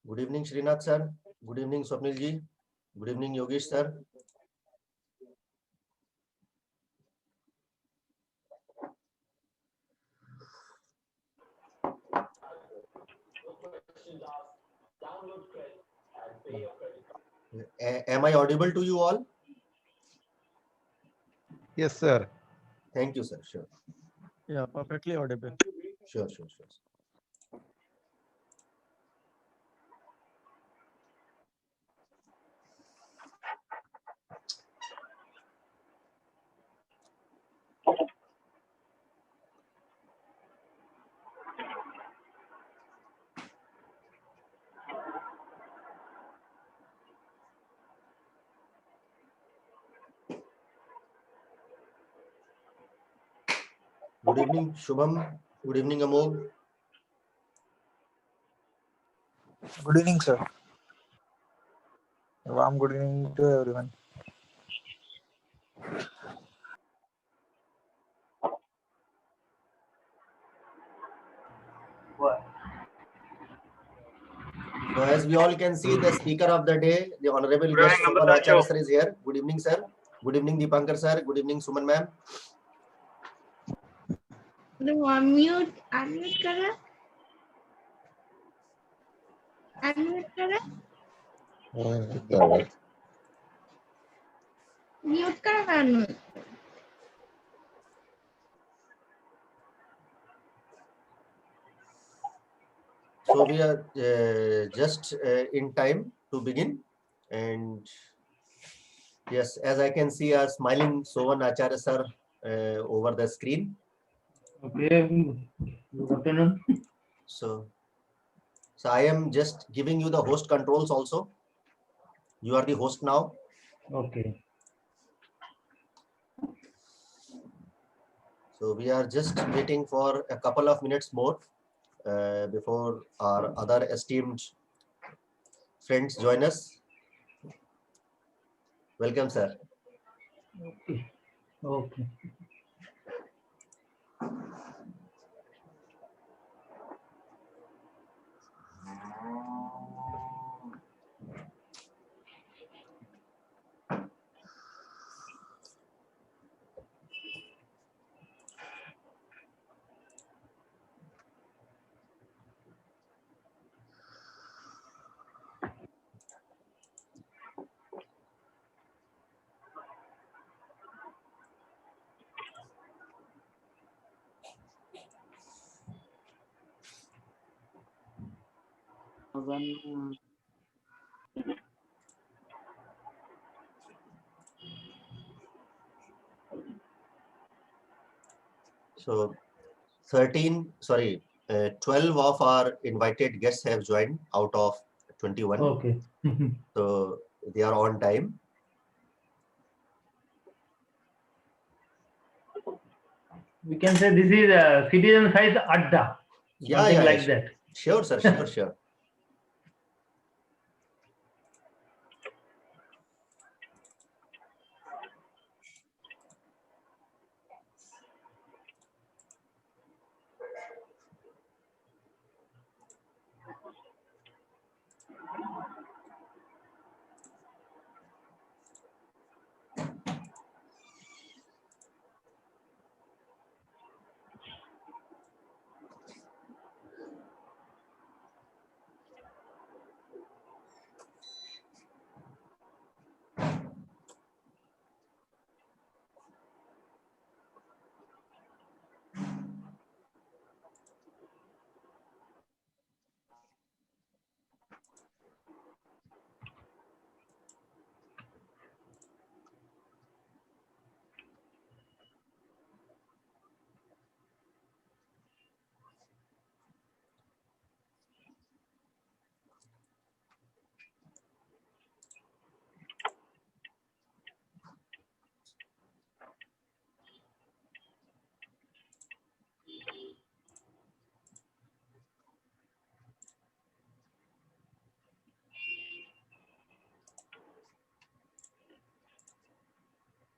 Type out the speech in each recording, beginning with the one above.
Good evening, Srinath sir. Good evening, Swapnil ji. Good evening, Yogesh sir. Am I audible to you all? Yes, sir. Thank you, sir. Sure. Yeah, perfectly audible. Sure. Good evening, Shubham. Good evening, Amol. Good evening, sir. Warm good evening to everyone. So as we all can see, the speaker of the day, the honorable guest Suman Acharya sir is here. Good evening, sir. Good evening, Deepankar sir. Good evening, Suman ma'am. unmute करा mute करा unmute So we are just in time to begin, and yes, as I can see a smiling Sovan Acharya sir over the screen. Okay, good afternoon. So I am just giving you the host controls also. You are the host now. Okay. So we are just waiting for a couple of minutes more before our other esteemed friends join us. Welcome, sir. Okay. Okay. So 12 of our invited guests have joined out of 21. Okay. So they are on time. We can say this is a citizen size adda. Something like that. Sure, sir. Sure.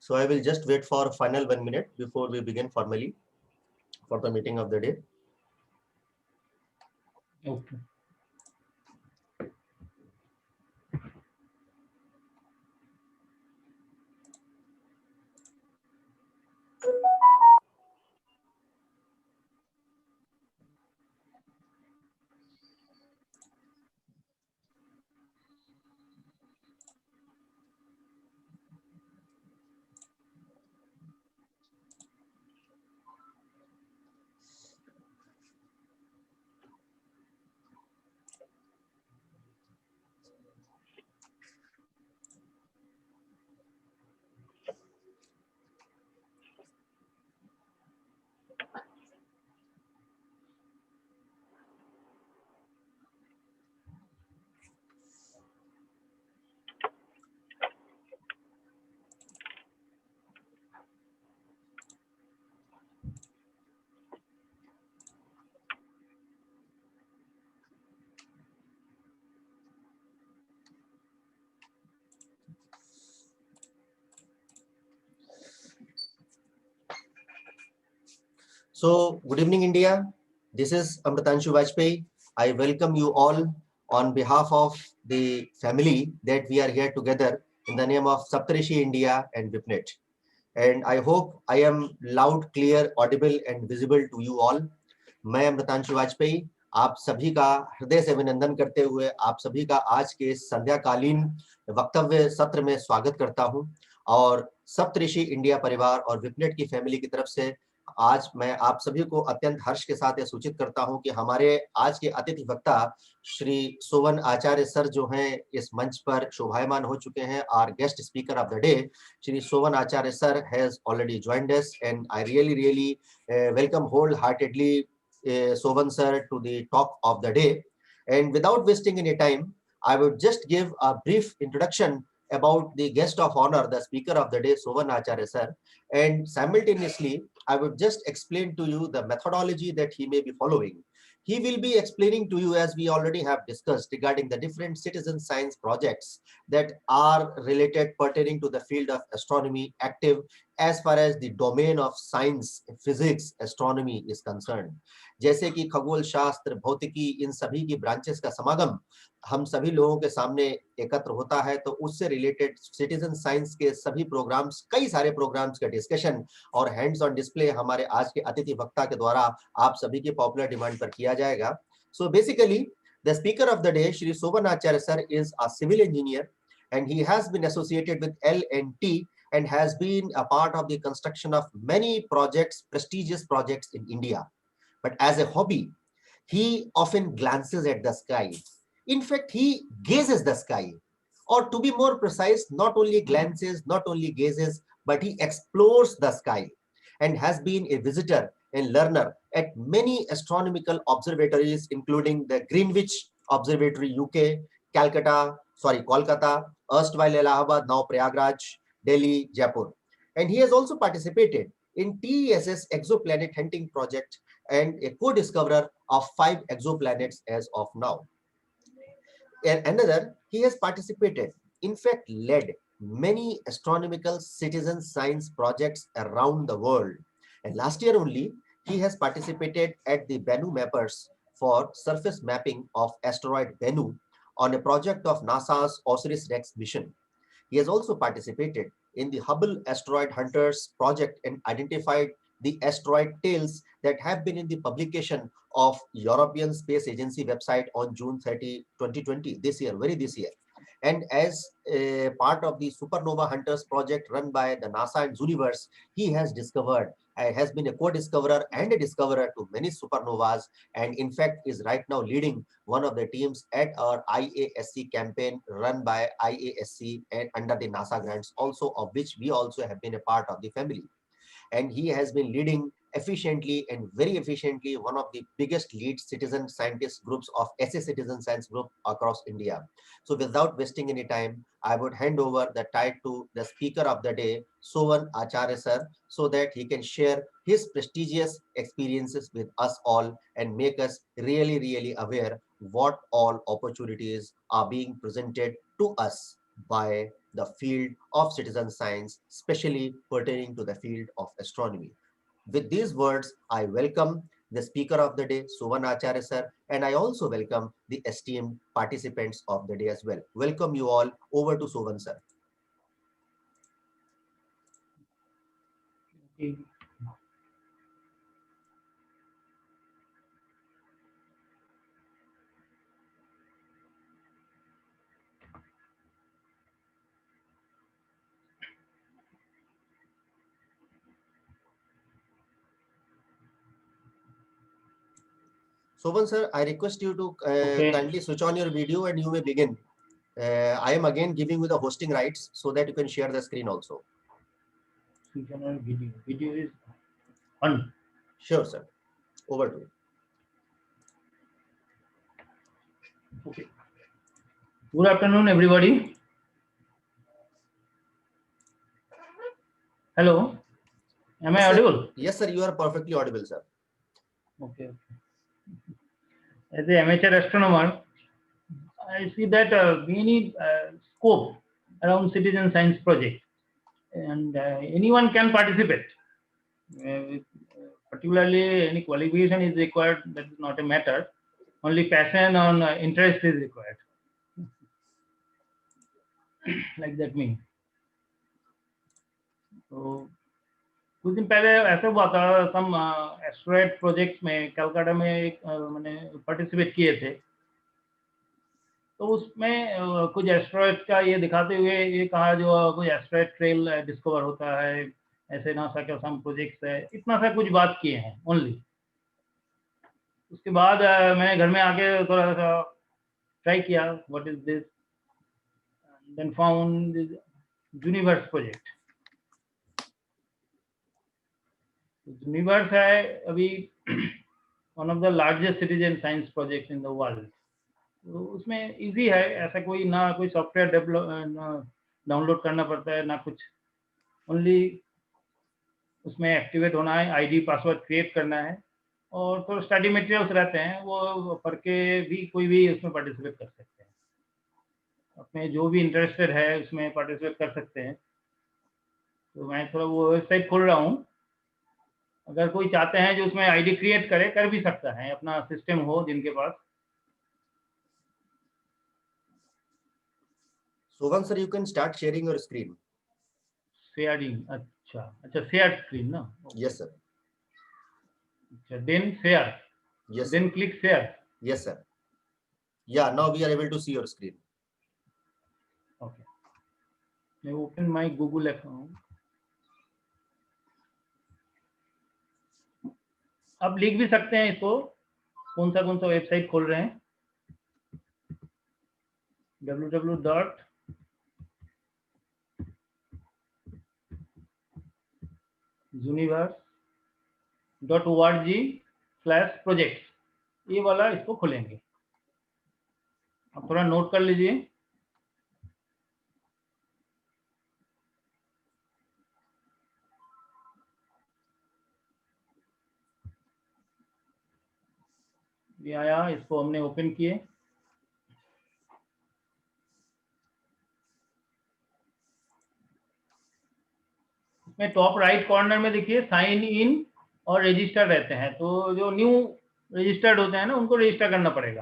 So I will just wait for final 1 minute before we begin formally for the meeting of the day. Okay. So, good evening, India. This is Amritanshu Vajpayee. I welcome you all on behalf of the family that we are here together in the name of Saptarishi India and Vipnet. And I hope I am loud, clear, audible and visible to you all. मैं अमृतांशु वाजपेयी आप सभी का हृदय से अभिनंदन करते हुए आप सभी का आज के संध्याकालीन वक्तव्य सत्र में स्वागत करता हूं और सप्तऋषि इंडिया परिवार और विपनेट की फैमिली की तरफ से आज मैं आप सभी को अत्यंत हर्ष के साथ यह सूचित करता हूं कि हमारे आज के अतिथि वक्ता श्री सोवन आचार्य सर जो हैं इस मंच पर शोभायमान हो चुके हैं। Our guest speaker of the day Shri Sovan Acharya sir has already joined us and I really welcome wholeheartedly Sovan sir to the talk of the day. And without wasting any time, I would just give a brief introduction about the guest of honor, the speaker of the day, Sovan Acharya sir. And simultaneously, I would just explain to you the methodology that he may be following. He will be explaining to you, as we already have discussed, regarding the different citizen science projects that are related pertaining to the field of astronomy, active as far as the domain of science, physics, astronomy is concerned. जैसे कि खगोल शास्त्र, भौतिकी, इन सभी की branches का समागम हम सभी लोगों के सामने एकत्र होता है, तो उससे रिलेटेड सिटीजन साइंस के सभी प्रोग्राम्स, कई सारे प्रोग्राम्स का डिस्कशन और हैंड्स ऑन डिस्प्ले हमारे आज के अतिथि वक्ता के द्वारा आप सभी की पॉपुलर डिमांड पर किया जाएगा. So basically the speaker of the day Shri Sovan Acharya sir is a civil engineer and he has been associated with L&T and has been a part of the construction of many projects, prestigious projects in India. But as a hobby, he often glances at the sky. In fact, he gazes the sky. Or to be more precise, not only glances, not only gazes, but he explores the sky and has been a visitor and learner at many astronomical observatories, including the Greenwich Observatory, UK, Kolkata, erstwhile Allahabad, now Prayagraj, Delhi, Jaipur. And he has also participated in TESS exoplanet hunting project and a co-discoverer of 5 exoplanets as of now. And another, he has participated, in fact led many astronomical citizen science projects around the world. And last year only, he has participated at the Bennu Mappers for surface mapping of asteroid Bennu on a project of NASA's OSIRIS-REx mission. He has also participated in the Hubble Asteroid Hunters project and identified the asteroid tails that have been in the publication of European Space Agency website on June 30, 2020, this year, this year. And as a part of the Supernova Hunters project run by the NASA and Zooniverse, he has discovered, has been a co-discoverer and a discoverer to many supernovas, and in fact is right now leading one of the teams at our IASC campaign run by IASC and under the NASA grants also, of which we also have been a part of the family. And he has been leading efficiently and very efficiently one of the biggest lead citizen scientist groups of SA Citizen Science Group across India. So without wasting any time, I would hand over the tie to the speaker of the day, Sovan Acharya sir, so that he can share his prestigious experiences with us all and make us really aware what all opportunities are being presented to us by the field of citizen science, especially pertaining to the field of astronomy. With these words, I welcome the speaker of the day, Sovan Acharya sir, and I also welcome the esteemed participants of the day as well. Welcome you all. Over to Sovan sir. Okay. Sovan sir, I request you to kindly switch on your video and you may begin. I am again giving you the hosting rights so that you can share the screen also. Video is on. Sure, sir. Over to you. Okay. Good afternoon, everybody. Hello. Am I audible? Yes, sir. You are perfectly audible, sir. Okay. As an amateur astronomer, I see that we need scope around citizen science project, and anyone can participate with particularly any qualification is required. That is not a matter. Only passion and interest is required. Like that means. तो कुछ दिन पहले ऐसा हुआ था, सम asteroid project में कलकत्ता में एक मैंने पार्टिसिपेट किए थे। तो उसमें कुछ एस्ट्रॉइड का ये दिखाते हुए ये कहा जो कोई एस्ट्रॉइड ट्रेल डिस्कवर होता है, ऐसे नासा के सम प्रोजेक्ट्स है, इतना सा कुछ बात किए हैं ओनली। उसके बाद मैंने घर में आके थोड़ा सा ट्राई किया what is this, then found universe project. Universe है अभी one of the largest citizen science project in the world. तो उसमें इजी है, ऐसा कोई ना कोई सॉफ्टवेयर डेवलप डाउनलोड करना पड़ता है ना कुछ, ओनली उसमें एक्टिवेट होना है, आईडी पासवर्ड क्रिएट करना है और थोड़ा स्टडी मटेरियल्स रहते हैं, वो पढ़ के भी कोई भी उसमें पार्टिसिपेट कर सकते हैं। अपने जो भी इंटरेस्टेड है उसमें पार्टिसिपेट कर सकते हैं। तो मैं थोड़ा वो वेबसाइट खोल रहा हूँ, अगर कोई चाहते हैं जो उसमें आईडी क्रिएट करे कर भी सकता है, अपना सिस्टम हो जिनके पास। Sovan sir, you can start sharing your screen. Sharing, अच्छा शेयर स्क्रीन ना। Yes sir. अच्छा then share, Yes. Then click share. Yes sir. Yeah, now we are able to see your screen. Okay, मैं open my Google account. अब लिख भी सकते हैं इसको, कौन सा वेबसाइट खोल रहे हैं, www.universe.org/projects, ये वाला इसको खोलेंगे। अब थोड़ा नोट कर लीजिए। ये आया, इसको हमने ओपन किए। इसमें टॉप राइट कॉर्नर में देखिए साइन इन और रजिस्टर रहते हैं। तो जो न्यू रजिस्टर्ड होते हैं ना, उनको रजिस्टर करना पड़ेगा,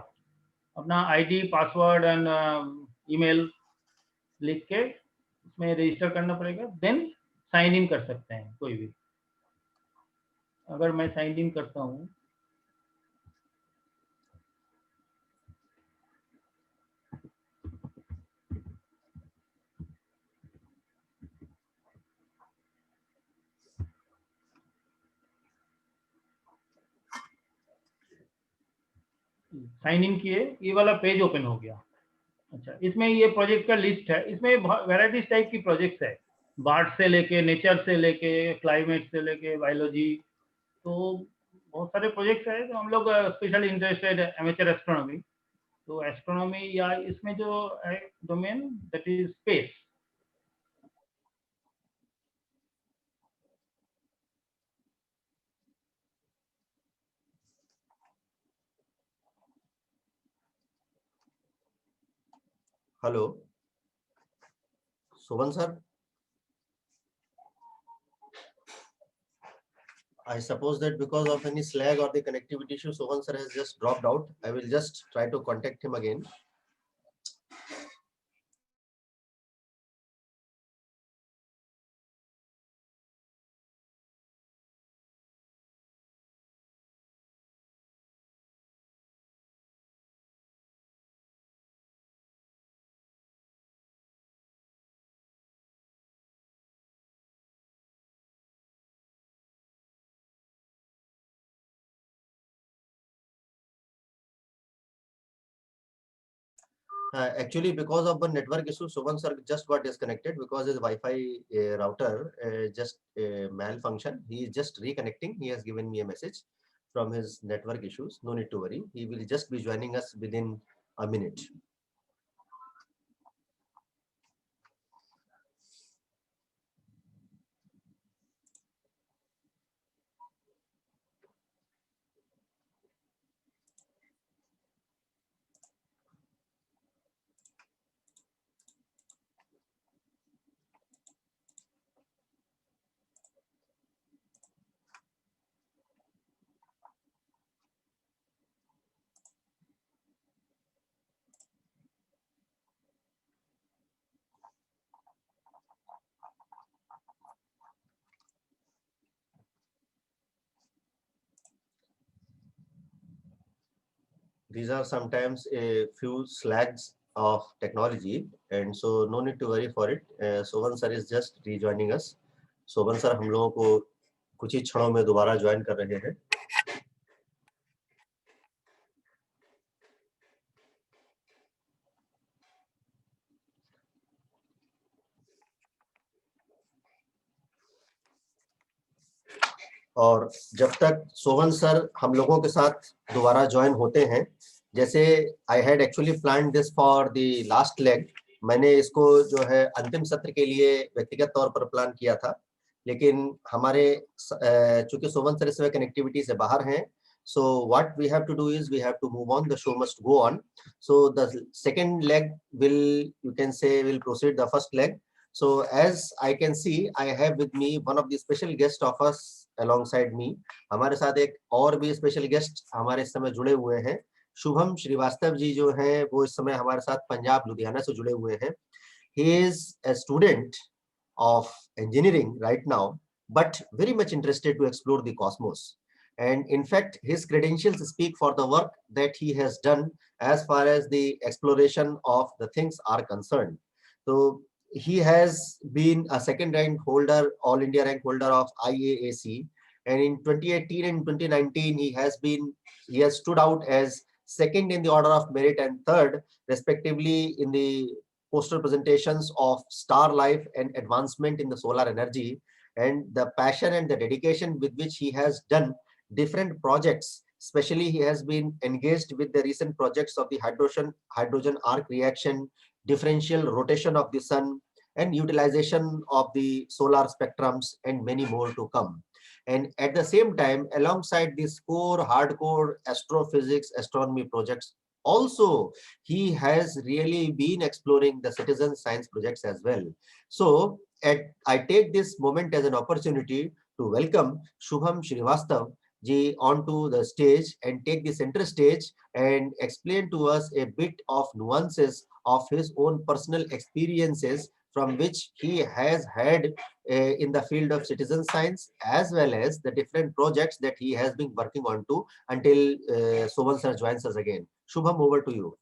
अपना आईडी पासवर्ड एंड ईमेल लिख के उसमें रजिस्टर करना पड़ेगा, देन साइन इन कर सकते हैं कोई भी। अगर मैं साइन इन करता हूँ, साइन इन किए, ये वाला पेज ओपन हो गया। अच्छा, इसमें ये प्रोजेक्ट का लिस्ट है, इसमें वैराइटीज टाइप की प्रोजेक्ट्स है, बार्ड से लेके नेचर से लेके क्लाइमेट से लेके बायोलॉजी, तो बहुत सारे प्रोजेक्ट्स है। तो हम लोग स्पेशली इंटरेस्टेड है एमेचर एस्ट्रोनॉमी, तो एस्ट्रोनॉमी या इसमें जो है domain that is space. Hello. Sovan sir. I suppose that because of any slag or the connectivity issue, Sovan sir has just dropped out. I will just try to contact him again. Actually, because of the network issue, Sovan sir just got disconnected because his Wi-Fi router just malfunction. He is just reconnecting. He has given me a message from his network issues. No need to worry. He will just be joining us within a minute. these are sometimes a few slags of technology, and so no need to worry for it. Sovan sir is just rejoining us. Sovan sir हम लोगों को कुछ ही क्षणों में दोबारा join कर रहे हैं. और जब तक सोवन सर हम लोगों के साथ दोबारा ज्वाइन होते हैं, जैसे I had actually plan this for the last leg, मैंने इसको जो है अंतिम सत्र के लिए व्यक्तिगत तौर पर प्लान किया था, लेकिन हमारे चूंकि सोवन सर इस समय कनेक्टिविटी से बाहर हैं, so what we have to do is we have to move on, the show must go on. So the second leg will proceed the first leg. So as I can see, I have with me one of the special guests of us alongside me. हमारे साथ एक और भी special guest हमारे इस समय जुड़े हुए हैं. शुभम श्रीवास्तव जी जो हैं वो इस समय हमारे साथ पंजाब लुधियाना से जुड़े हुए हैं. He is a student of engineering right now, but very much interested to explore the cosmos. And in fact, his credentials speak for the work that he has done as far as the exploration of the things are concerned. So he has been a second rank holder, all India rank holder of IAAC, and in 2018 and 2019 he has stood out as second in the order of merit and third respectively in the poster presentations of Star Life and advancement in the solar energy, and the passion and the dedication with which he has done different projects. Especially he has been engaged with the recent projects of the hydrogen arc reaction, differential rotation of the sun, and utilization of the solar spectrums, and many more to come. And at the same time, alongside these core hardcore astrophysics astronomy projects, also he has really been exploring the citizen science projects as well. So I take this moment as an opportunity to welcome Shubham Srivastav ji onto the stage and take the center stage and explain to us a bit of nuances of his own personal experiences from which he has had in the field of citizen science, as well as the different projects that he has been working on to until Sovan sir joins us again. Shubham, over to you.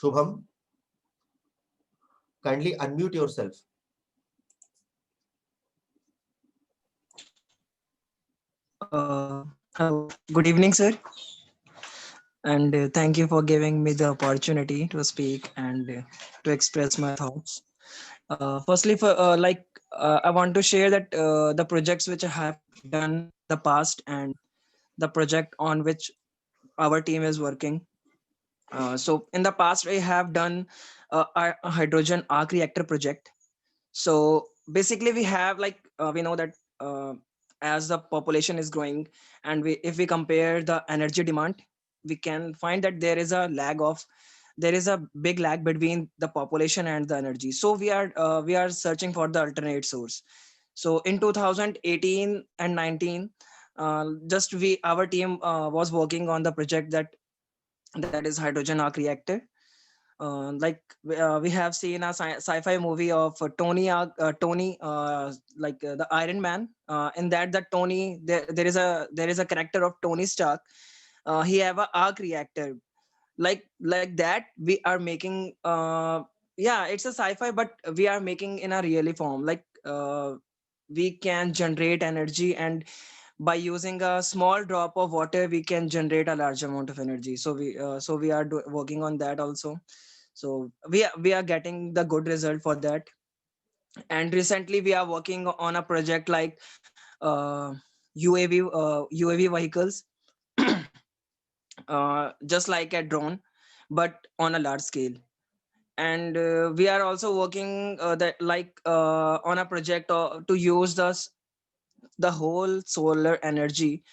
Shubham, kindly unmute yourself. Good evening, sir. And thank you for giving me the opportunity to speak and to express my thoughts. Firstly, I want to share that the projects which I have done in the past and the project on which our team is working. So in the past, I have done a hydrogen arc reactor project. So basically, we have we know that as the population is growing, and if we compare the energy demand, we can find that there is a big lag between the population and the energy. So we are searching for the alternate source. So in 2018 and 19, our team was working on the project that is hydrogen arc reactor. We have seen a sci-fi movie of Tony, the Iron Man. In that, Tony, there is a character of Tony Stark. He have a arc reactor, like that. We are making. It's a sci-fi, but we are making in a really form. We can generate energy, and by using a small drop of water, we can generate a large amount of energy. So we are working on that also. So we are getting the good result for that. And recently we are working on a project like UAV vehicles, just like a drone, but on a large scale. And we are also working on a project to use the whole solar energy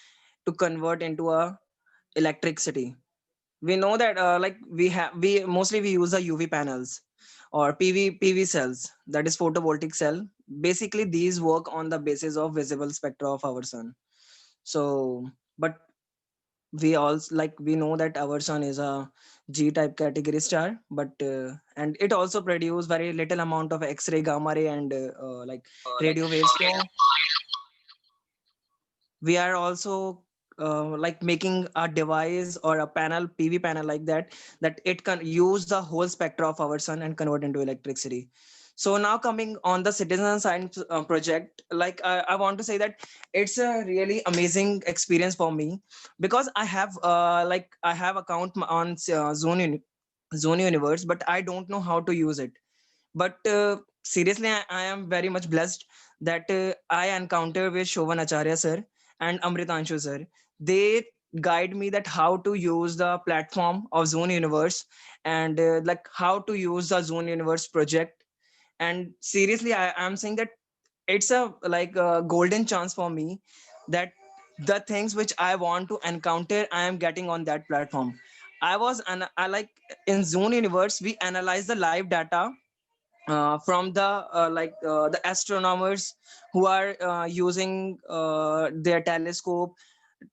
to convert into a electricity. We know that we mostly use the UV panels or PV cells, that is photovoltaic cell. Basically these work on the basis of visible spectra of our sun. So but we know that our sun is a G-type category star, but and it also produce very little amount of X-ray, gamma ray, and radio waves. we are also like making a device or a panel, PV panel like that, that it can use the whole spectrum of our sun and convert into electricity. So now coming on the citizen science project, like I want to say that it's a really amazing experience for me, because I have I have account on Zone Universe, but I don't know how to use it. But seriously, I am very much blessed that I encounter with Shovan Acharya sir and Amritanshu sir. They guide me that how to use the platform of Zone Universe, and like how to use the Zone Universe project. And seriously, I am saying that it's a like a golden chance for me, that the things which I want to encounter, I am getting on that platform. I like in Zone Universe, we analyze the live data from the astronomers who are using their telescope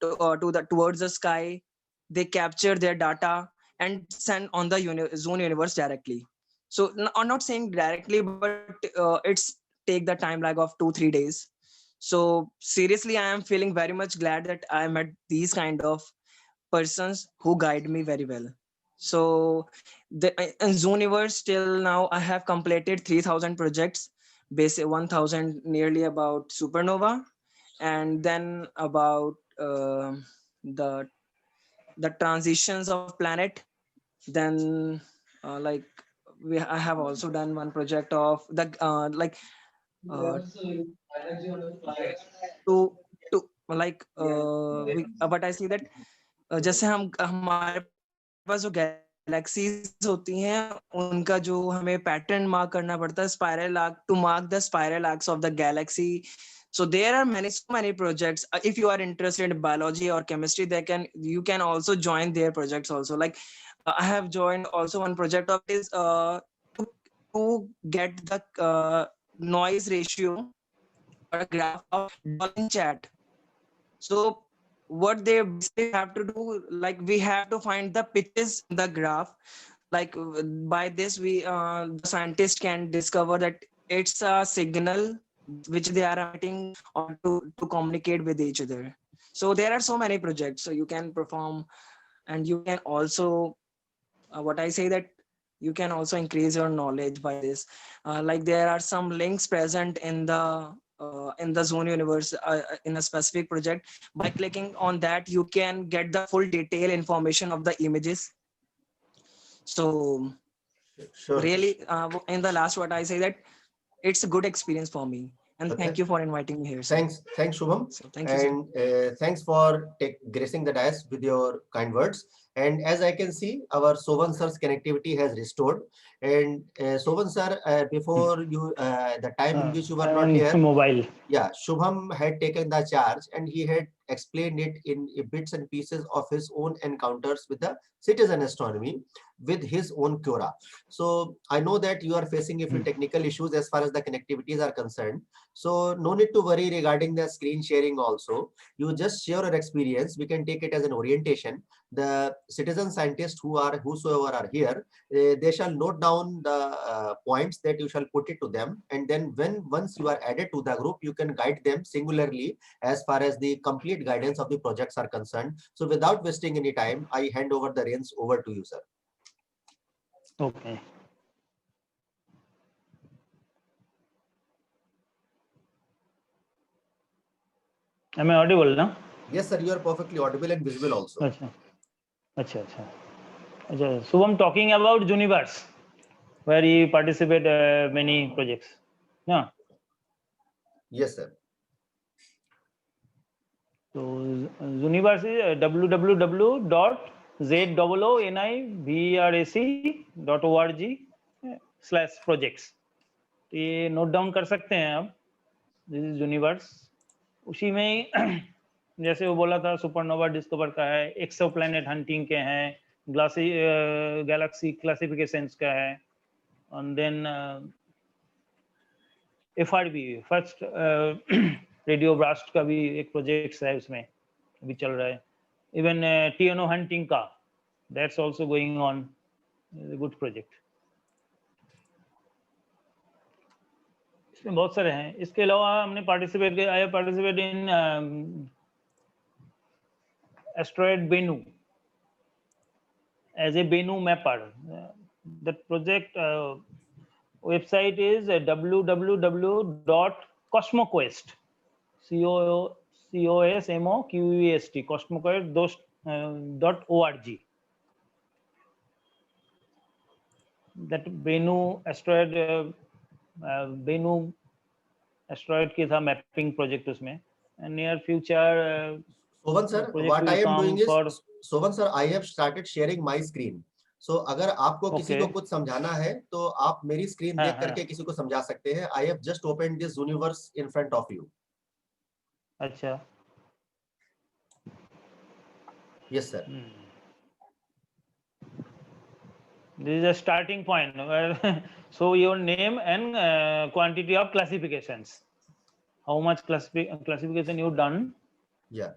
towards the sky. They capture their data and send on the Zone Universe directly. So I'm not saying directly, but it's take the time lag of 2-3 days. So seriously, I am feeling very much glad that I met these kind of persons who guide me very well. So in Zooniverse till now, I have completed 3,000 projects, basic 1,000 nearly about supernova, and then about the the transitions of planet. Then like I have also done one project of the uh, to like but I see that जैसे हम हमारे पास जो galaxies होती हैं उनका जो हमें pattern mark करना पड़ता है spiral arc to mark the spiral arcs of the galaxy. So there are so many projects. If you are interested in biology or chemistry, you can also join their projects also. Like I have joined also one project of it is to get the noise ratio or a graph of dolphin chat. So what they basically have to do, like we have to find the pitches in the graph. Like by this, the scientist can discover that it's a signal which they are emitting or to communicate with each other. So there are so many projects. So you can perform, and you can also what I say that you can also increase your knowledge by this. Like there are some links present in the Zone Universe in a specific project. By clicking on that, you can get the full detail information of the images. So Sure. really, in the last what I say that it's a good experience for me. And Okay. thank you for inviting me here, sir. Thanks, Shubham. So thank you, sir. And thanks for gracing the dais with your kind words. And as I can see, our Sovan sir's connectivity has restored. And Sovan sir, before you, the time in which you were not here, mobile. yeah, Shubham had taken the charge and he had explained it in bits and pieces of his own encounters with the citizen astronomy with his own Quora. So I know that you are facing a few technical issues as far as the connectivities are concerned. So no need to worry regarding the screen sharing also. You just share your experience. We can take it as an orientation. The citizen scientists whosoever are here, they shall note down the points that you shall put it to them. And then once you are added to the group, you can guide them singularly as far as the complete guidance of the projects are concerned. So without wasting any time, I hand over the reins over to you, sir. Okay. Am I audible now? Yes, sir, you are perfectly audible and visible also. Acha. So I'm talking about Zooniverse, where he participate many projects. Yeah. Yes, sir. So Zooniverse is www.zooniverse.org/projects. ये note down कर सकते हैं आप. This is universe. उसी में जैसे वो बोला था सुपरनोवा डिस्कवर का है, एक्सोप्लैनेट हंटिंग के हैं, गैलेक्सी क्लासिफिकेशंस का है, and then FRB first radio burst का भी एक प्रोजेक्ट है, उसमें अभी चल रहा है. इवन TNO हंटिंग का, that's also going on, good project. इसमें बहुत सारे हैं. इसके अलावा हमने participate in asteroid Bennu as a Bennu mapper. That project website is www.cosmoquest, COSMOQUEST, cosmoquest.org. That Bennu asteroid, Bennu asteroid की था mapping project उसमें. And near future Sovan the sir, project what will I am come doing is, for. Sovan sir, I have started sharing my screen. So अगर आपको किसी Okay. को कुछ समझाना है तो आप मेरी स्क्रीन हाँ, देख करके किसी को समझा सकते हैं. I have just opened this universe in front of you. अच्छा. Yes sir. This is a starting point where so your name and quantity of classifications. How much classification you've done? Yeah.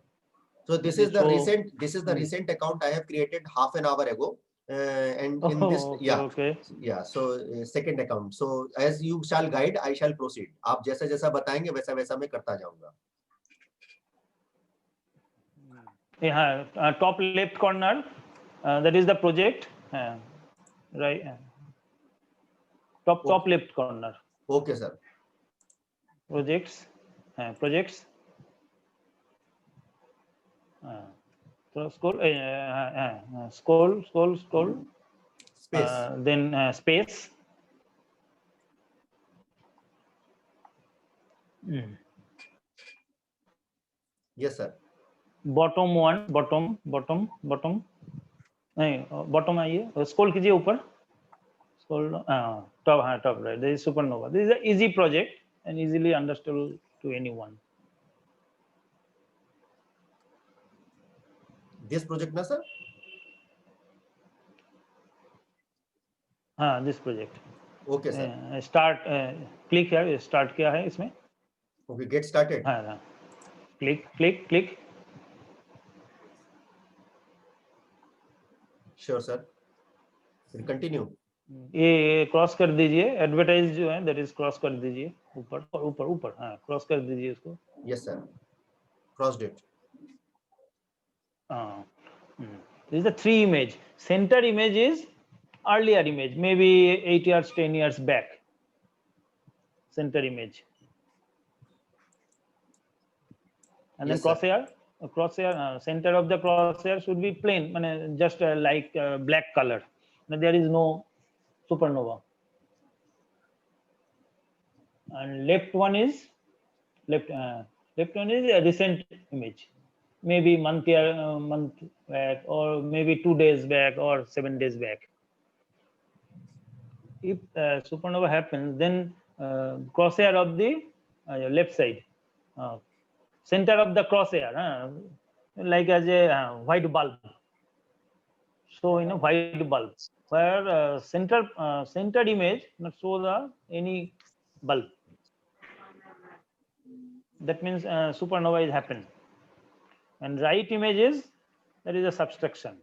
So this Okay, is the so- recent account I have created half an hour ago. And in this, okay, yeah, okay. yeah. So second account. So as you shall guide, I shall proceed. आप जैसा जैसा बताएंगे वैसा वैसा मैं करता जाऊंगा. Yeah, top left corner, that is the project. Right. Top left corner. Okay sir. Projects. Projects. So scroll. Scroll. Space. Then space. Yes sir. Bottom one. Bottom. नहीं, bottom आइए. Scroll कीजिए ऊपर. Scroll. Top right. This is supernova. This is an easy project and easily understood to anyone. This project na sir? This project. Okay sir. Start. Click here. Start क्या है इसमें? Okay, get started. हाँ. Click. Sure sir. We'll continue. ये cross कर दीजिए. Advertise जो है that is cross कर दीजिए ऊपर. हाँ, क्रॉस कर दीजिए इसको. Yes sir. Crossed it. This is the 3 image. Center image is earlier image, maybe 8 years, 10 years back. Center image. And Yes, then sir. crosshair, center of the crosshair should be plain, just like black color. There is no supernova. And left one is a recent image, maybe month back, or maybe 2 days back, or 7 days back. If supernova happens, then crosshair of the left side, center of the crosshair, like as a white bulb. So in a white bulb, where centered image not show any bulb. That means supernova is happened. And right image is, that is a subtraction.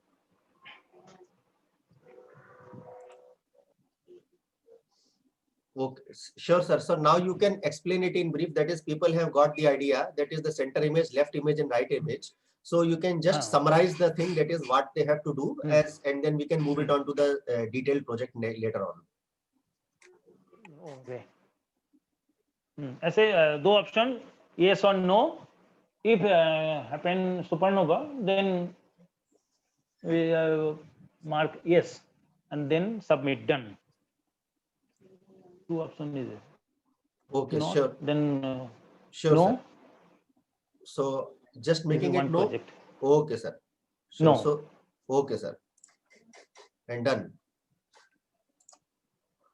Okay, sure sir. So now you can explain it in brief. That is, people have got the idea. That is the center image, left image, and right image. So you can just summarize the thing. That is what they have to do, and then we can move it on to the detailed project later on. Okay. ऐसे दो option, yes or no. If happen supernova, then we mark yes and then submit, done. 2 options is it. Okay, Not, sure. then Sure, no. sir. So just making it one no. project. Okay, sir. Sure. No. So okay, sir. And done.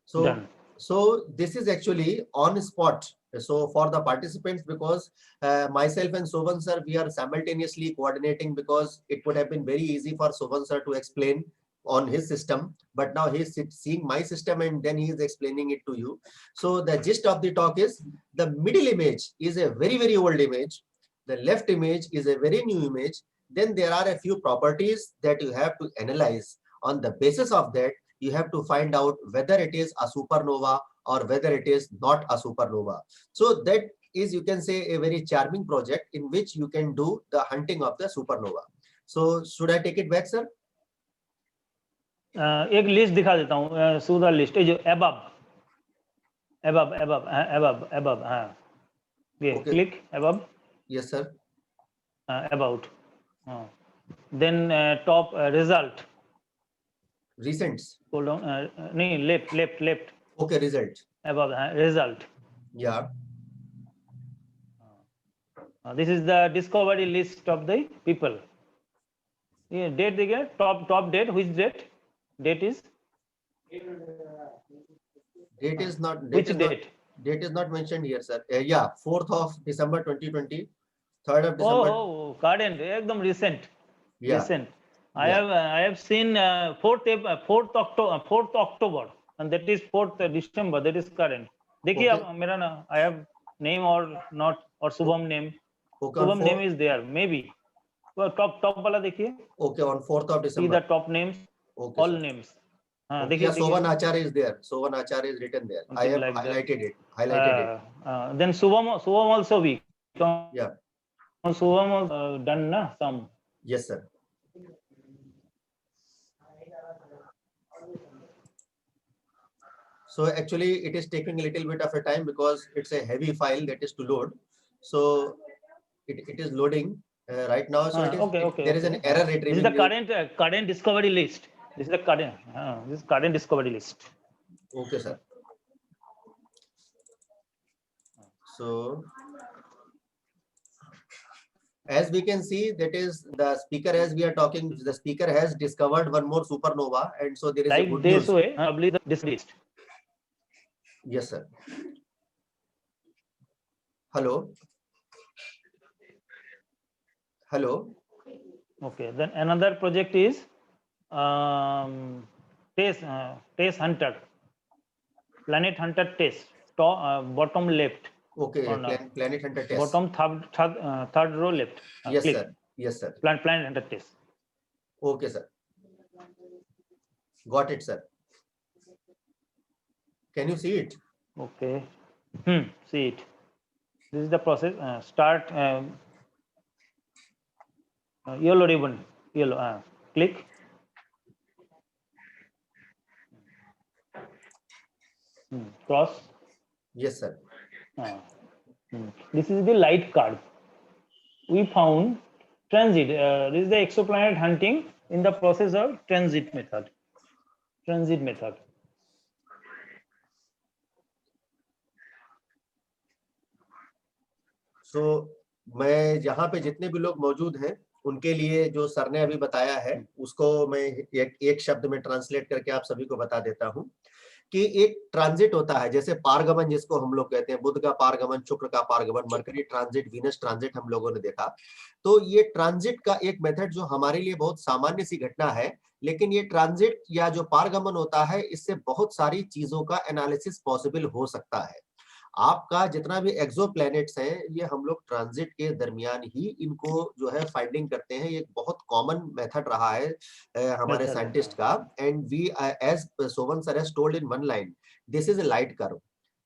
So Done. So this is actually on spot. So for the participants, because myself and Sovan sir, we are simultaneously coordinating, because it would have been very easy for Sovan sir to explain on his system, but now he's seeing my system and then he is explaining it to you. So the gist of the talk is, the middle image is a very, very old image. The left image is a very new image. Then there are a few properties that you have to analyze. On the basis of that, you have to find out whether it is a supernova or whether it is not a supernova. So that is, you can say, a very charming project in which you can do the hunting of the supernova. So should I take it back, sir? एक list दिखा देता हूँ, so the list जो above, हाँ, ये Okay. click above, Yes, sir. about, then top result, Recents. hold on, नहीं, left, Okay, result. above, result. Yeah. This is the discovery list of the people. ये date देखिए, top date, which date? Date is Date is not. which date? Date is not mentioned here, sir. Yeah, 4th of December 2020, 3rd of December. Oh, current, एकदम recent. Yeah. Recent. Yeah. I have seen 4th October, and that is 4th December. That is current. देखिए Okay. अब मेरा ना, I have name or not or Shubham name. Okay, on Shubham name is there, maybe. Well, top वाला देखिए. Okay, on 4th of See December. the top names, Okay, all sir. names. हाँ Okay, देखिए yeah, Sovan Acharya is there. Sovan Acharya is written there. I Something have like that. highlighted it. Highlighted it. Then Shubham also weak. Yeah. Shubham done na some. Yes, sir. So actually it is taking a little bit of a time because it's a heavy file that is to load. So it is loading right now. So there is an error retrieving. This is the current discovery list. This is the current discovery list. Okay, sir. So as we can see, that is the speaker, as we are talking, the speaker has discovered one more supernova, and so there is a Like good this news. way, probably this list. Yes, sir. Hello. Hello. Okay. Then another project is TESS Hunter, Planet Hunter TESS, bottom left. Okay. corner. Planet Hunter test. Bottom third row left. Yes, click. sir. Yes, sir. Planet Hunter TESS. Okay, sir. Got it, sir. Can you see it? Okay. See it. This is the process. Start yellow ribbon. Yellow. Click. Cross. Yes, sir. This is the light curve. We found transit. This is the exoplanet hunting in the process of transit method. Transit method. So मैं यहाँ पे जितने भी लोग मौजूद हैं उनके लिए जो सर ने अभी बताया है उसको मैं एक शब्द में ट्रांसलेट करके आप सभी को बता देता हूँ कि एक ट्रांजिट होता है, जैसे पारगमन जिसको हम लोग कहते हैं, बुध का पारगमन, शुक्र का पारगमन, मरकरी ट्रांजिट, वीनस ट्रांजिट हम लोगों ने देखा। तो ये ट्रांजिट का एक मेथड जो हमारे लिए बहुत सामान्य सी घटना है, लेकिन ये ट्रांजिट या जो पारगमन होता है इससे बहुत सारी चीजों का एनालिसिस पॉसिबल हो सकता है। आपका जितना भी एक्सो प्लैनेट्स हैं ये हम लोग ट्रांजिट के दरमियान ही इनको जो है फाइंडिंग करते हैं। ये एक बहुत कॉमन मेथड रहा है हमारे साइंटिस्ट का। And we as Sovan sir has told in one line, this is a light curve.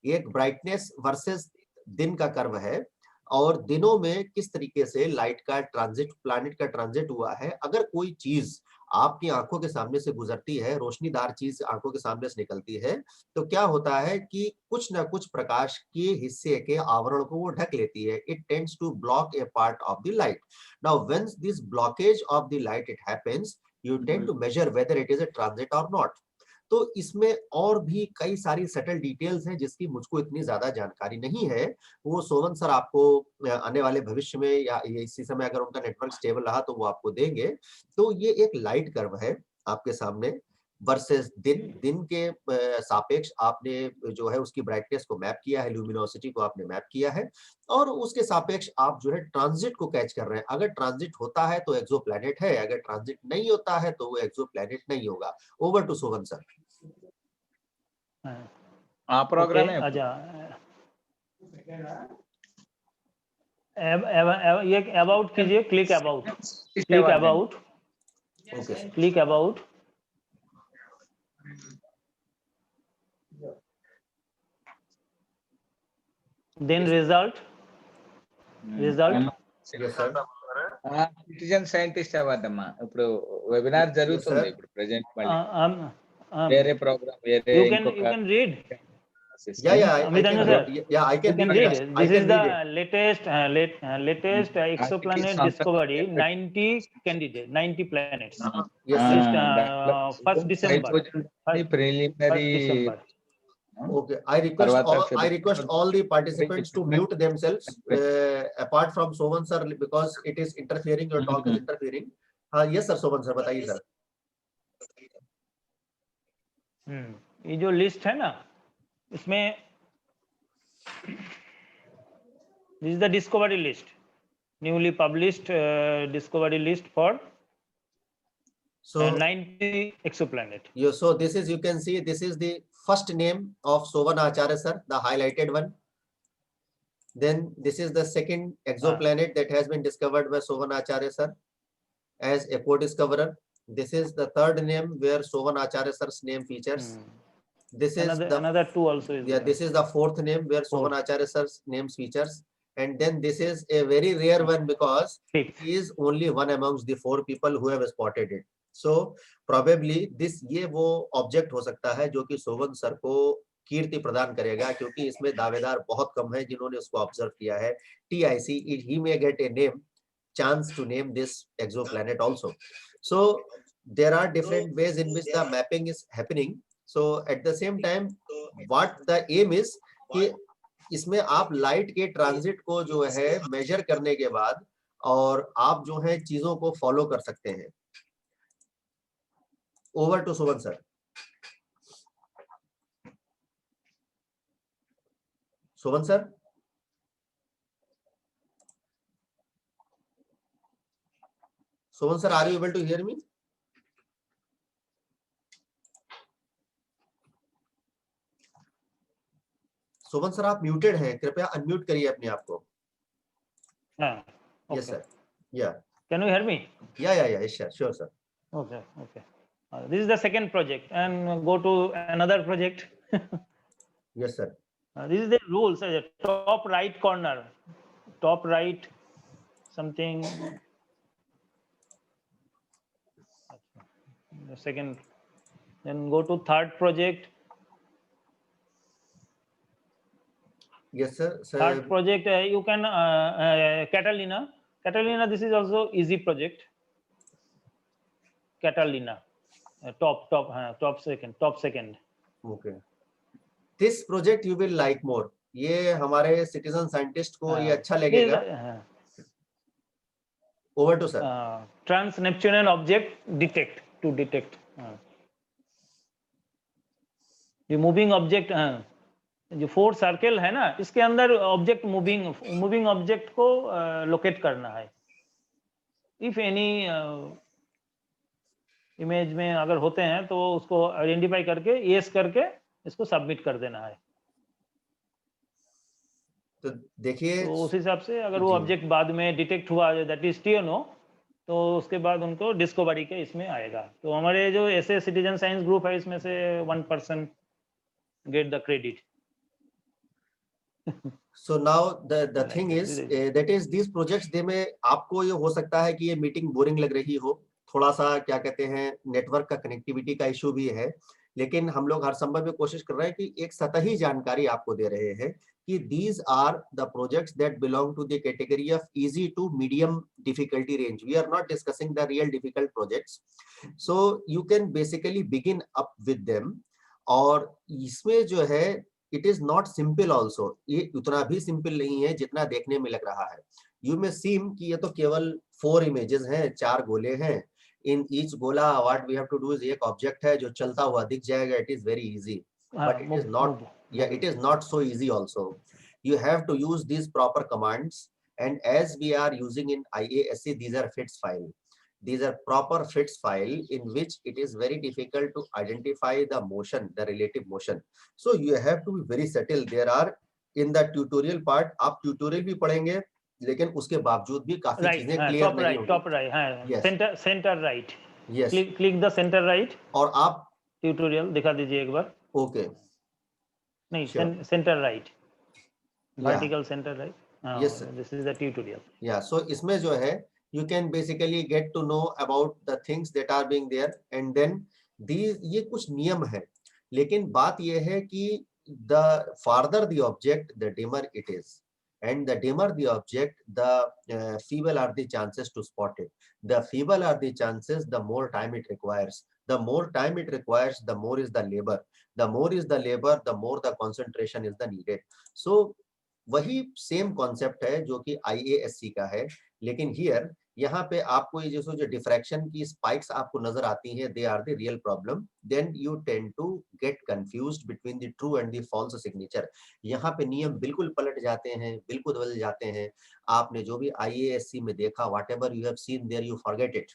ये एक ब्राइटनेस वर्सेस दिन का कर्व है और दिनों में किस तरीके से लाइट का ट्रांजिट, प्लैनेट का ट्रांजिट हुआ है। अगर कोई चीज आपकी आंखों के सामने से गुजरती है, रोशनीदार चीज आंखों के सामने से निकलती है, तो क्या होता है कि कुछ ना कुछ प्रकाश के हिस्से के आवरण को वो ढक लेती है। It tends to block a part of the light. Now when this blockage of the light it happens, you tend to measure whether it is a transit or not. तो इसमें और भी कई सारी सटल डिटेल्स हैं जिसकी मुझको इतनी ज्यादा जानकारी नहीं है। वो सोवन सर आपको आने वाले भविष्य में या इसी समय अगर उनका नेटवर्क स्टेबल रहा तो वो आपको देंगे। तो ये एक लाइट कर्व है आपके सामने वर्सेस दिन के सापेक्ष आपने जो है उसकी ब्राइटनेस को मैप किया है, ल्यूमिनोसिटी को आपने मैप किया है और उसके सापेक्ष आप जो है ट्रांजिट को कैच कर रहे हैं। अगर ट्रांजिट होता है तो एक्सोप्लैनेट है, अगर ट्रांजिट नहीं होता है तो वो एक्सोप्लैनेट नहीं होगा। Over to Sovan sir. Program है ये अबाउट कीजिए, click about, click about, click about. Then result. Yes, sir. Citizen scientist అవ్వద్దమ్మా. ఇప్పుడు వెబినార్ జరుగుతుంది sir. ఇప్పుడు ప్రెజెంట్ మళ్ళీ. um, వేరే ప్రోగ్రామ్ వేరే you ఇంకొక can read. Yeah, I Amit can Anju read. sir, Yeah, I you can can read read. it. I This can is the read it. latest exoplanet discovery. 90 candidate, 90 planets. Yes, sir. Just 1st December. 1st preliminary December. Okay, I request all the participants to mute themselves apart from Soman sir because it is interfering. Your talk is interfering. Yes sir, Soman sir, बताइए sir. ये जो list है ना, इसमें this is the discovery list, newly published discovery list for So 90 exoplanet. so this is, you can see, this is the first name of Sovan Acharya sir, the highlighted one. Then this is the second exoplanet that has been discovered by Sovan Acharya sir as a co-discoverer. This is the third name where Sovan Acharya sir's name features. This is Another two also is there. This is the fourth name where Sovan Acharya sir's name features. And then this is a very rare one because he is only one amongst the 4 people who have spotted it. So probably this ये वो object हो सकता है जो कि सोवन sir को कीर्ति प्रदान करेगा, क्योंकि इसमें दावेदार बहुत कम है जिन्होंने उसको ऑब्जर्व किया है. TIC, he may get a chance to name this exoplanet also. So there are different ways in which the mapping is happening. So at the same time, what the aim is कि इसमें आप light के transit को जो है major करने के बाद और आप जो है चीजों को फॉलो कर सकते हैं. Over to Suman sir. Suman sir, Suman sir, are you able to hear me? Suman sir आप म्यूटेड हैं, कृपया अनम्यूट करिए अपने आप को. Okay. Yes sir. Yeah. Can you hear me? Yeah, sure sir. Okay. This is the second project, and go to another project. Yes sir. This is the rules. Top right corner, top right something. The second, then go to third project. Yes sir. Third project, you can Catalina. This is also easy project. Catalina, top second. Okay. This project you will like more. ये हमारे citizen scientist को ये अच्छा लगेगा. Over to sir. Trans-Neptunian object to detect. ये moving object, जो 4 circle है ना, इसके अंदर ऑब्जेक्ट मूविंग ऑब्जेक्ट को लोकेट करना है. इफ एनी इमेज में अगर होते हैं तो उसको आइडेंटिफाई करके यस करके इसको सबमिट कर देना है. तो देखिए, तो उस हिसाब से अगर वो ऑब्जेक्ट बाद में डिटेक्ट हुआ, दैट इज TNO, तो उसके बाद उनको डिस्कवरी के इसमें आएगा. तो हमारे जो ऐसे सिटीजन साइंस ग्रुप है, इसमें से 1% get the credit. So now the thing is that is these projects, they में आपको ये हो सकता है कि ये मीटिंग बोरिंग लग रही हो, थोड़ा सा क्या कहते हैं नेटवर्क का कनेक्टिविटी का इशू भी है, लेकिन हम लोग हर संभव में कोशिश कर रहे हैं कि एक सतही जानकारी आपको दे रहे हैं कि these are the projects that belong to the category of easy to medium difficulty range. We are not discussing the real difficult projects, so you can basically begin up with them. और इसमें जो है it is not simple also, ये उतना भी simple नहीं है जितना देखने में लग रहा है. You may seem कि ये तो केवल 4 images हैं, 4 गोले हैं. In each गोला what we have to do is एक ऑब्जेक्ट है जो चलता हुआ दिख जाएगा. It is very easy, but it is not. Yeah, it is not so easy also. You have to use these proper commands, and as we are using in IASC, these are FITS file. These are proper FITS file in which it is very difficult to identify the motion, the relative motion. So you have to be very subtle. There are in the tutorial part, आप tutorial भी पढ़ेंगे, लेकिन उसके बावजूद भी काफी चीजें clear नहीं होंगी. Top right, हाँ, center right. Yes. Click the center right. और आप ट्यूटोरियल दिखा दीजिए एक बार. Okay. नहीं, Sure. center right. Yeah. Vertical center right. Yes, sir. This is the tutorial. Yeah, so इसमें जो है you can basically get to know about the things that are being there, and then these, ये कुछ नियम है, लेकिन बात ये है कि the farther the object, the dimmer it is, and the dimmer the object, the feeble are the chances to spot it. The feeble are the chances, the more time it requires. The more time it requires, the more is the labor. The more is the labor, the more the concentration is the needed. So वही same concept है जो कि IASC का है, लेकिन here यहाँ पे आपको ये जो डिफ्रैक्शन की स्पाइक्स आपको नजर आती हैं, they are the real problem, then you tend to get confused between the true and the false signature. यहाँ पे नियम बिल्कुल पलट जाते हैं, बिल्कुल बदल जाते हैं। आपने जो भी IASC में देखा, whatever you have seen there, you forget it.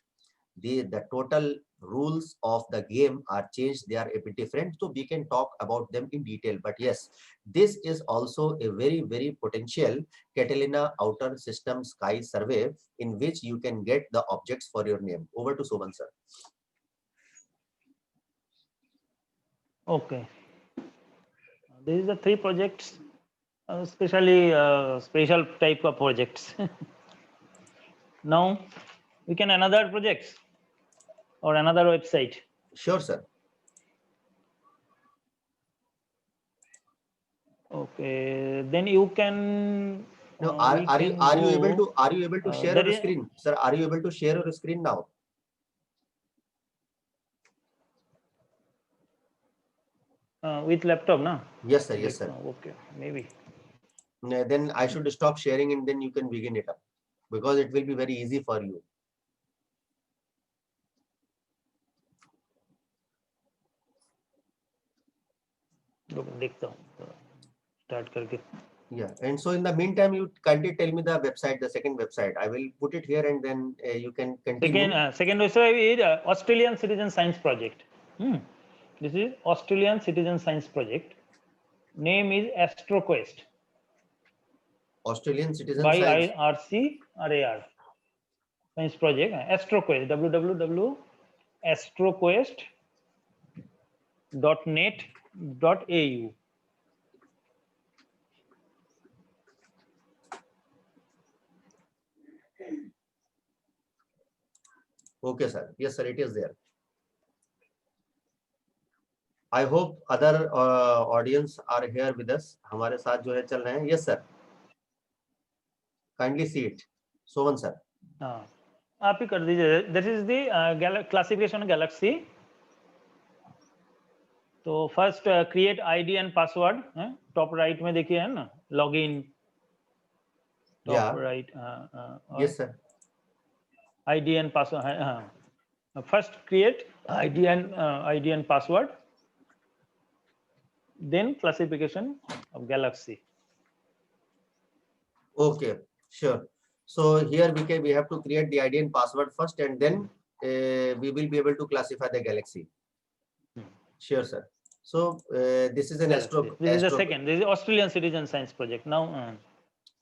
The total rules of the game are changed, they are a bit different, so we can talk about them in detail. But yes, this is also a very potential Catalina outer system sky survey in which you can get the objects for your name. Over to Soman sir. Okay, this is the 3 projects, especially special type of projects. Now we can another projects or another website. Sure sir. Okay, then you can. Now we are you can able go, to share there your is- screen, sir? Are you able to share your screen now? with laptop, na? Yes sir, yes sir. Okay, maybe. Then I should stop sharing and then you can begin it up, because it will be very easy for you. देखता हूँ start करके. Yeah, and so in the meantime, you kindly tell me the website, the second website. I will put it here, and then you can continue. Second website is Australian Citizen Science Project. This is Australian Citizen Science Project. Name is AstroQuest Australian Citizen by Science. IRCRAR Science Project. AstroQuest, www.astroquest.net.au. Okay, sir. Yes, sir. It is there. I hope other audience are here with us. हमारे साथ जो है चल रहे हैं. Yes, sir. Kindly see it. Soman sir. हाँ, आप ही कर दीजिए. This is the classification galaxy. तो first create ID and password, top right में देखिए है ना, login Yeah. Top right. Yes, sir. ID and password. First create ID and password, then classification of galaxy. Okay, sure. So here we have to create the ID and password first, and then we will be able to classify the galaxy. Sure, sir. So this is an This is the second. This is Australian Citizen Science Project. Now,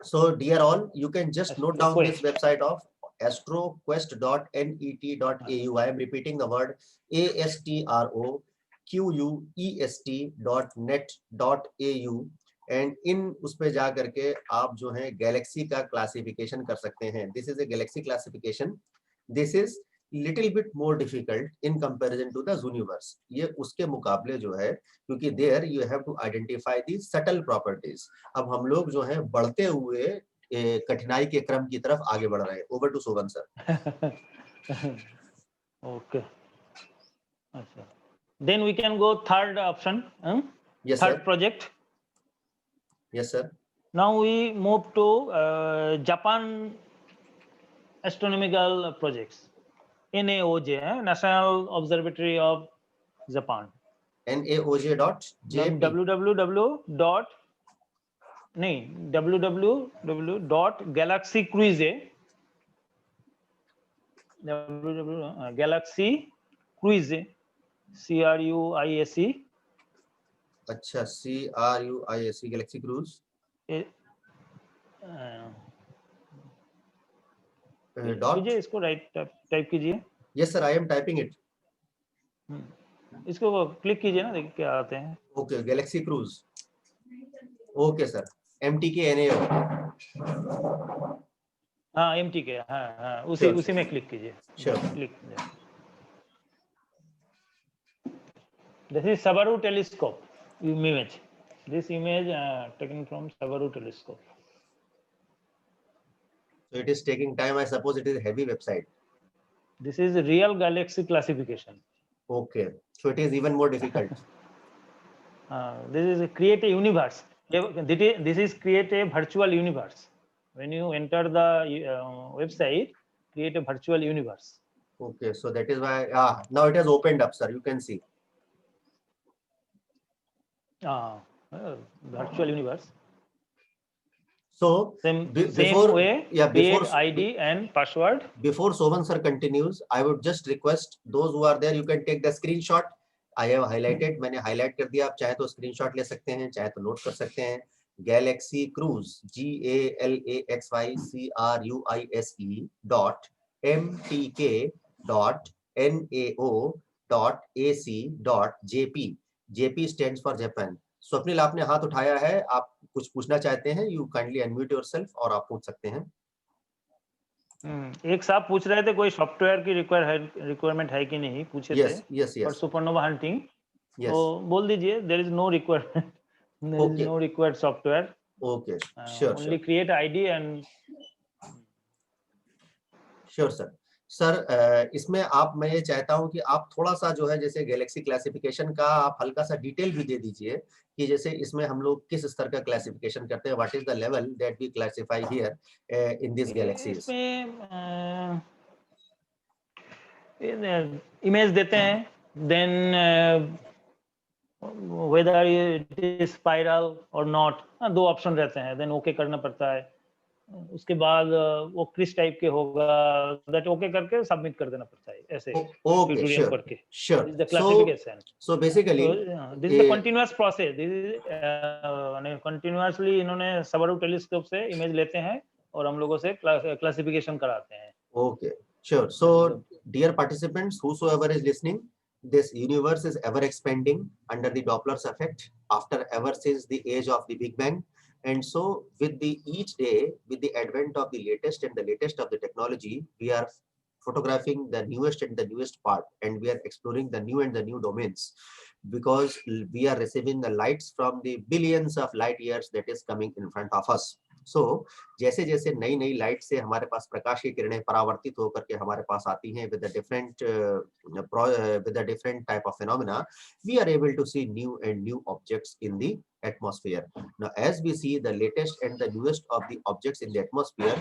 so dear all, you can just note down this AstroQuest. website of astroquest.net.au. I am repeating the word astroquest.net.au, and in उस पे जा करके आप जो है Galaxy का classification कर सकते हैं. This is a galaxy classification. This is little bit more difficult in comparison to the universe. ये उसके मुकाबले जो है, क्योंकि there you have to identify the subtle properties. अब हम लोग जो है बढ़ते हुए कठिनाई के क्रम की तरफ आगे बढ़ रहे हैं. Over to Sovan sir. okay. अच्छा. Then we can go third option. Yes, Third sir. project. Yes, sir. Now we move to Japan astronomical projects. NAOJ, National Observatory of Japan. NAOJ.jp. www.galaxycruise. Galaxycruise. CRUISE. अच्छा, CRUISE Galaxy cruise. कीजिए इसको, type कीजिए. Yes sir, I am typing it. इसको click कीजिए ना, देखिए क्या आते हैं. Okay, Galaxy cruise. Okay sir. MTK NAO. हाँ MT के, हाँ उसी Sure, उसी में क्लिक कीजिए, Sure. Click This is Subaru telescope image. This image taken from Subaru telescope. So it is taking time. I suppose it is a heavy website. This is real galaxy classification. Okay. So it is even more difficult. This is create a universe. This is create a virtual universe. When you enter the website, create a virtual universe. Okay. So that is why, now it has opened up, sir. You can see. Virtual universe. So Same before, way, create ID and password. Before Sovan sir continues, I would just request those who are there, you can take the screenshot. I have highlighted, मैंने highlight कर दिया, आप चाहे तो screenshot ले सकते हैं, चाहे तो note कर सकते हैं. Galaxy Cruise, GALAXY.mtk.nao.ac.jp. JP stands for Japan. Swapnil आपने हाथ उठाया है, आप कुछ पूछना चाहते हैं, you kindly unmute yourself और आप पूछ सकते हैं. एक साहब पूछ रहे थे कोई सॉफ्टवेयर की रिक्वायरमेंट है कि नहीं, पूछे थे फॉर सुपरनोवा हंटिंग. तो बोल दीजिए there is no requirement, there is no required software. Okay, sure, only create ID and. Sure sir. Sir इसमें आप, मैं ये चाहता हूं कि आप थोड़ा सा जो है जैसे गैलेक्सी क्लासिफिकेशन का आप हल्का सा डिटेल भी दे दीजिए कि जैसे इसमें हम लोग किस स्तर का क्लासिफिकेशन करते हैं, what is the level that we classify here in this galaxies. इसमें इमेज देते हैं, then whether it is spiral or not, दो ऑप्शन रहते हैं, देन ओके करना पड़ता है. उसके बाद वो क्रिस टाइप के होगा, दैट ओके करके सबमिट कर देना पड़ता है ऐसे ट्यूटोरियल करके. Sure. This the classification. So basically this is the continuous process. This is continuously इन्होंने सबरू टेलीस्कोप से इमेज लेते हैं और हम लोगों से क्लासिफिकेशन कराते हैं. Okay, sure. So dear participants, whosoever is listening, this universe is ever expanding under the Doppler's effect after ever since the age of the Big Bang. And so with the each day, with the advent of the latest and the latest of the technology, we are photographing the newest and the newest part, and we are exploring the new and the new domains, because we are receiving the lights from the billions of light years that is coming in front of us. So जैसे जैसे नई नई light से हमारे पास प्रकाश की किरणें परावर्तित होकर के हमारे पास आती हैं with a different type of phenomena, we are able to see new and new objects in the atmosphere. Now as we see the latest and the newest of the objects in the atmosphere,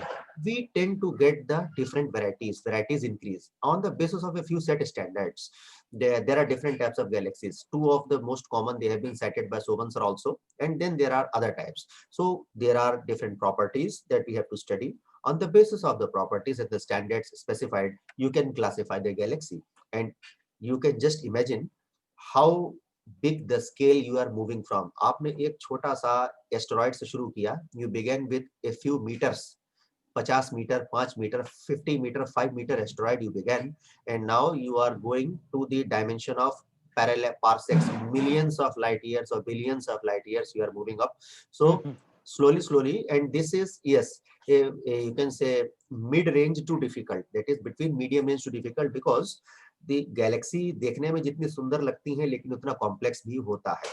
we tend to get the different varieties increase on the basis of a few set standards. There are different types of galaxies. Two of the most common, they have been cited by Sovan sir also, and then there are other types. So there are different properties that we have to study. On the basis of the properties and the standards specified, you can classify the galaxy, and you can just imagine how big the scale you are moving from. आपने एक छोटा सा asteroid से शुरू किया, you began with a few meters, 50 meter, 5 meter, 50 meter, 5 meter asteroid you began, and now you are going to the dimension of parallel parsecs, millions of light years or billions of light years you are moving up. So slowly, and this is, yes, you can say mid-range to difficult, that is between medium range to difficult, because the galaxy देखने में जितनी सुंदर लगती हैं लेकिन उतना complex भी होता है.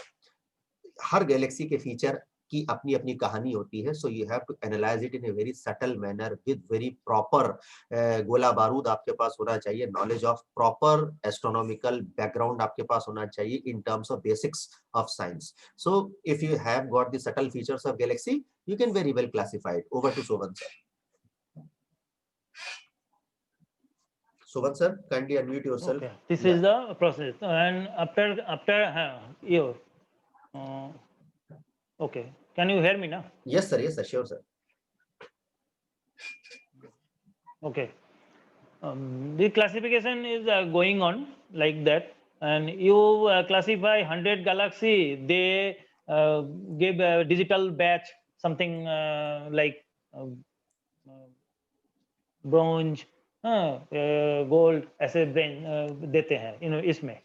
हर गैलेक्सी के फीचर की अपनी अपनी कहानी होती है. So you have to analyse it in a very subtle manner with very proper गोला बारूद आपके पास होना चाहिए, knowledge of proper astronomical background आपके पास होना चाहिए in terms of basics of science. So if you have got the subtle features of galaxy, you can very well classify it. Over to Sovan sir. Sovan sir, kindly unmute yourself. Okay. This is the process, and after you. Okay. Can you hear me now? Yes sir, sure sir. Okay. The classification is going on like that, and you classify 100 galaxy. They give a digital batch, something like bronze, gold, ऐसे देते हैं इसमें.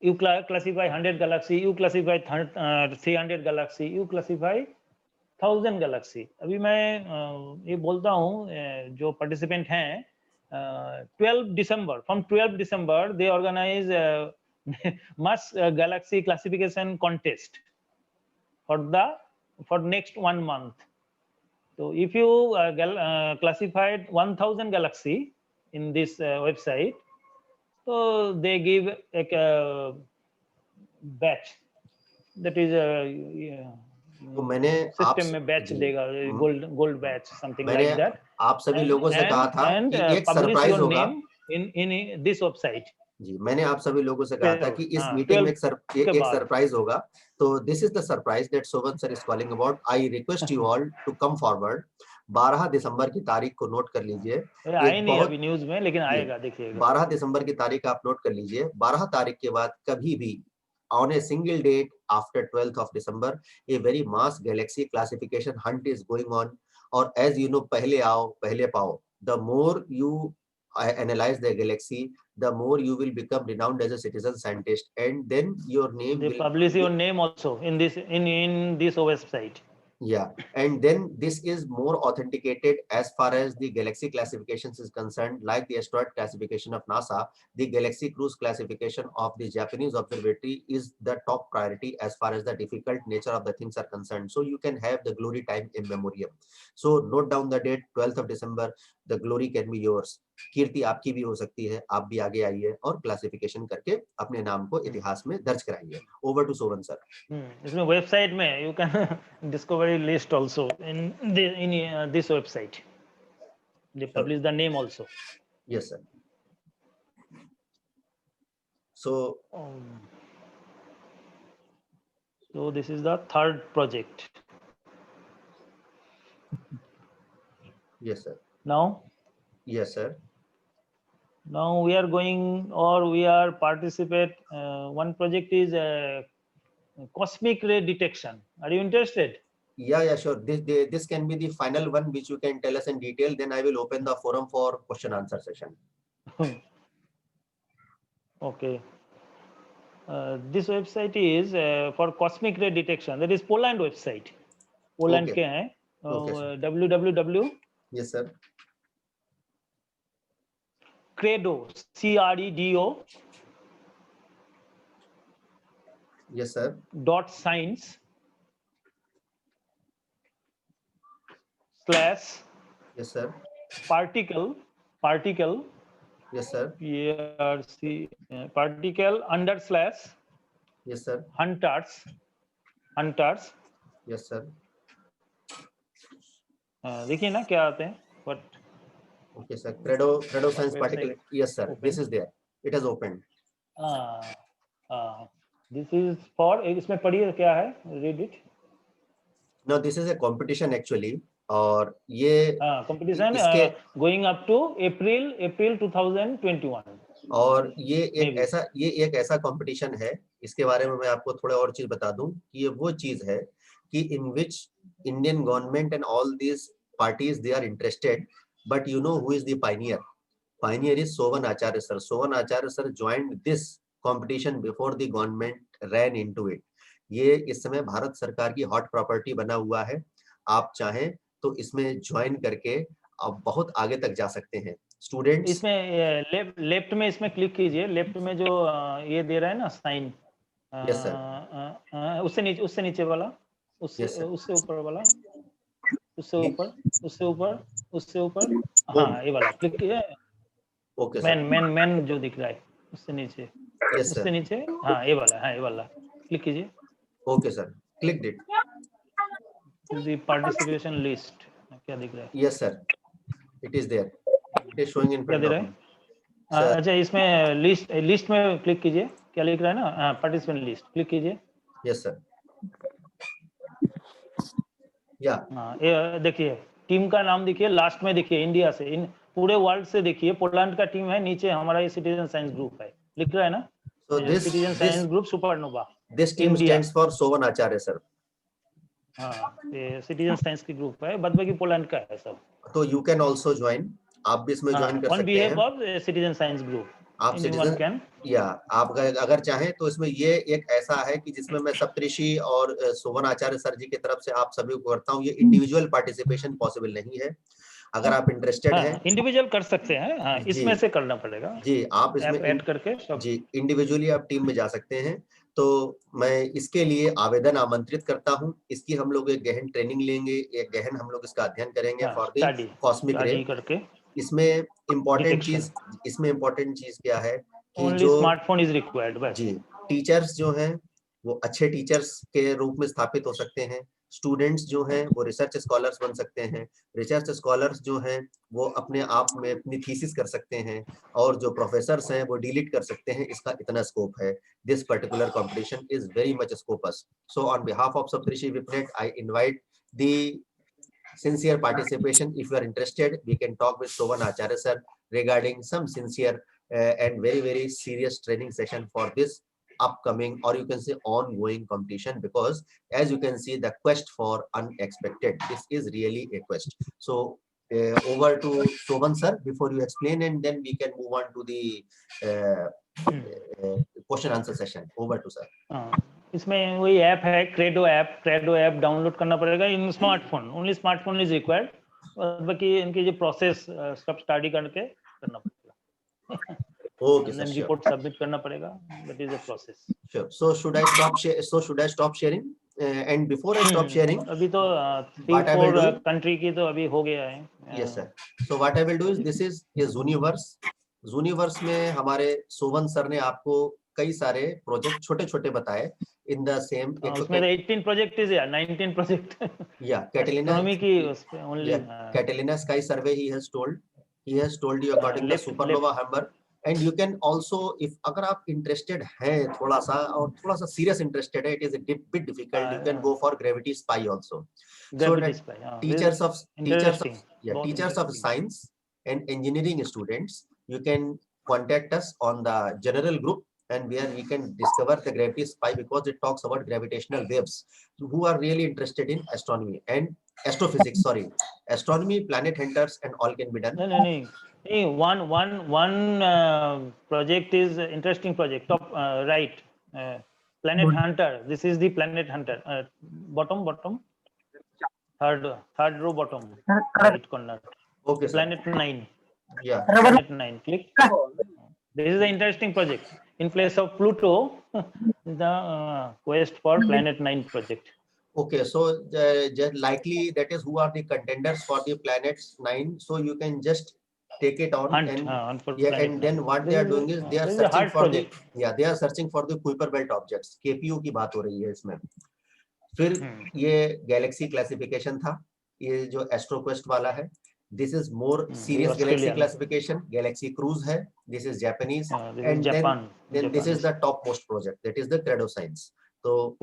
You classify 100 galaxy, you classify 300 galaxy, you classify 1000 galaxy. अभी मैं ये बोलता हूँ जो पार्टिसिपेंट हैं 12 December, from 12 December they organize mass galaxy classification contest for next 1 month. So if you classified 1000 galaxy in this website, so they give a batch, that is तो मैंने system में बैच जी, देगा, गोल्ड बैच, समथिंग मैंने like that, आप सभी लोगों से कहा था and कि एक publish सरप्राइज your होगा। name in this website. जी, मैंने आप सभी लोगों से कहा था कि इस 12, मीटिंग में एक के बाद। सरप्राइज होगा। तो this is the surprise that Sovan sir is calling about. I request you all to come forward. 12 दिसंबर की तारीख को नोट कर लीजिए। ये आए नहीं अभी न्यूज में, लेकिन आएगा, देखिएगा। 12 दिसंबर की तारीख आप नोट कर लीजिए। 12 तारीख के बाद कभी भी on a single date after 12th of December, a very mass galaxy classification hunt is going on. और as you know, पहले आओ पहले पाओ। The more you analyze the galaxy, the more you will become renowned as a citizen scientist, and then your name They will publish your name also in this website. Yeah, and then this is more authenticated as far as the galaxy classifications is concerned, like the asteroid classification of NASA. The galaxy cruise classification of the Japanese observatory is the top priority as far as the difficult nature of the things are concerned. So you can have the glory time in memoriam. So note down the date, 12th of December. The glory can be yours. कीर्ति आपकी भी हो सकती है। आप भी आगे आइए और क्लासिफिकेशन करके अपने नाम को इतिहास में दर्ज कराइए। Over to Sovan sir. इसमें वेबसाइट में you can discovery list also in this website. They publish the name also. Yes sir. So this is the third project. Yes sir. Now Yes sir. Now we are going, or we are participate. One project is cosmic ray detection. Are you interested? Yeah, sure. This can be the final one which you can tell us in detail. Then I will open the forum for question answer session. Okay. This website is for cosmic ray detection. That is Poland website. Poland Okay. के हैं. Okay, sir. www. Yes sir. Credo, CREDO. Yes sir. .science / Yes sir. particle Yes sir. PRC particle / Yes sir. hunters. Yes sir. देखिए ना क्या आते हैं, but Okay sir. Credo science Website. particle. Yes sir. Open. This is there. It has opened. this is for, इसमें पढ़िए क्या है, read it. Now this is a competition actually. और ये कंपटीशन इसके गोइंग अप टू अप्रैल 2021. और ये Maybe. एक ऐसा कंपटीशन है। इसके बारे में मैं आपको थोड़ा और चीज बता दूं कि ये वो चीज है कि in which Indian government and all these parties they are interested, but you know who is the pioneer? Pioneer is Sovan Acharya sir. Sovan Acharya sir joined this competition before the government ran into it. ये इस समय भारत सरकार की hot property बना हुआ है। आप चाहें तो इसमें ज्वाइन करके आप बहुत आगे तक जा सकते हैं। स्टूडेंट्स इसमें लेफ्ट में इसमें क्लिक कीजिए। लेफ्ट में जो ये दे रहा है ना साइन, यस सर, उससे नीचे वाला, उससे ऊपर वाला, उससे ऊपर हाँ, ये वाला क्लिक कीजिए। Okay sir. मैन जो दिख रहा है उससे नीचे, उससे नीचे, हाँ ये वाला क्लिक कीजिए। Okay sir, click it. The participation list क्या दिख रहा है? Yes sir, it is there, it is showing in front of me. अच्छा, इसमें लिस्ट में क्लिक कीजिए। क्या लिख रहा है ना, पार्टिसिपेंट लिस्ट, क्लिक कीजिए। Yes sir. या ये देखिए टीम का नाम देखिए, लास्ट में देखिए इंडिया से, इन पूरे वर्ल्ड से देखिए पोलैंड का टीम है, नीचे हमारा ये सिटीजन साइंस ग्रुप है, लिख रहा है ना। So this citizen science group supernova, this team stands for Sovan Acharya sir. हाँ, ये सिटीजन साइंस की ग्रुप है, बाद बाकी पोलैंड का है सब। तो you can also join, आप भी इसमें ज्वाइन कर सकते हैं। On behalf of citizen science group, आप anyone सिटीजन can. या आप अगर चाहें तो इसमें ये एक ऐसा है कि जिसमें मैं सप्तऋषि और शोभन आचार्य सर जी की तरफ से आप सभी को करता हूँ, ये इंडिविजुअल पार्टिसिपेशन पॉसिबल नहीं है। अगर आप इंटरेस्टेड हैं इंडिविजुअल कर सकते हैं, हाँ, जी इसमें से करना पड़ेगा, जी, आप इसमें ऐड करके सब। जी इंडिविजुअली आप टीम में जा सकते हैं। तो मैं इसके लिए आवेदन आमंत्रित करता हूं। इसकी हम लोग एक गहन ट्रेनिंग लेंगे, एक गहन हम लोग इसका अध्ययन करेंगे फॉर द स्टडी कॉस्मिक रे। स्टडी करके इसमें इम्पोर्टेंट डिटेक्शन, चीज क्या है कि ओनली जो स्मार्टफोन इज रिक्वायर्ड बस। जी टीचर्स जो हैं वो अच्छे टीचर्स के रूप में स्थापित हो सकते हैं। स्टूडेंट्स जो हैं वो रिसर्च स्कॉलर्स बन सकते हैं। रिसर्च स्कॉलर्स जो हैं वो अपने आप में अपनी थीसिस कर सकते हैं, और जो प्रोफेसर्स हैं वो डिलीट कर सकते हैं। इसका इतना स्कोप है। This particular competition is very much Scopus. So on behalf of Saptarishi Vipnet I invite the sincere participation. If you are interested, we can talk with Sovan Acharya sir regarding some sincere and very serious training session for this upcoming, or you can say ongoing competition, because as you can see the quest for unexpected, this is really a quest. So over to Sovan sir before you explain, and then we can move on to the question answer session. Over to sir. इसमें वही app है, credo app download करना पड़ेगा in smartphone, only smartphone is required. बाकी इनकी जो process सब study करके करना पड़ेगा। Okay sir, रिपोर्ट सबमिट करना पड़ेगा, that is the process. Sure. So should I stop sharing? And before I stop sharing, अभी तो what I will 3-4 do? Country की तो अभी हो गया है। Yes sir. So what I will do is, this is a Zooniverse. Zooniverse में हमारे सोवन सर ने आपको कई सारे प्रोजेक्ट छोटे-छोटे बताए in the same। उसमें 18 प्रोजेक्ट इज या 19 प्रोजेक्ट Yeah, Catalina एस्ट्रोनॉमी की उस पे only. Catalina Sky Survey he has told you according to supernova hammer, and you can also, if अगर आप interested हैं थोड़ा सा और थोड़ा सा serious interested है, it is a bit difficult, you can go for gravity spy also. So that teachers of science and engineering students, you can contact us on the general group, and where we can discover the gravity spy, because it talks about gravitational waves. Who are really interested in astronomy and astrophysics, sorry, astronomy, planet hunters and all can be done. नहीं, one project is interesting project, top right, planet hunter. This is the planet hunter, bottom third row bottom right corner. Okay sir. Planet 9. Yeah, Planet 9, click. This is an interesting project. In place of Pluto, the quest for Planet 9 project. Okay, so just likely that is who are the contenders for the planets 9. So you can just take it on Hunt for yeah, Planet and then 9. what they are doing is they are This is a searching hard for project. they are searching for the Kuiper belt objects. KPO की बात हो रही है इसमें। फिर ये Galaxy classification था, ये जो एस्ट्रोक्वेस्ट वाला है। This is more serious galaxy classification, galaxy cruise है, this is Japanese, and then this is the top most project, that is the credo science. तो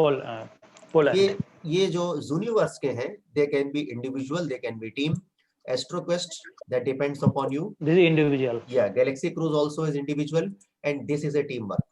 ये जो यूनिवर्स के हैं, they can be individual, they can be team. Astroquest that depends upon you, this is individual. Yeah, Galaxy Cruise also is individual, and this is a teamwork.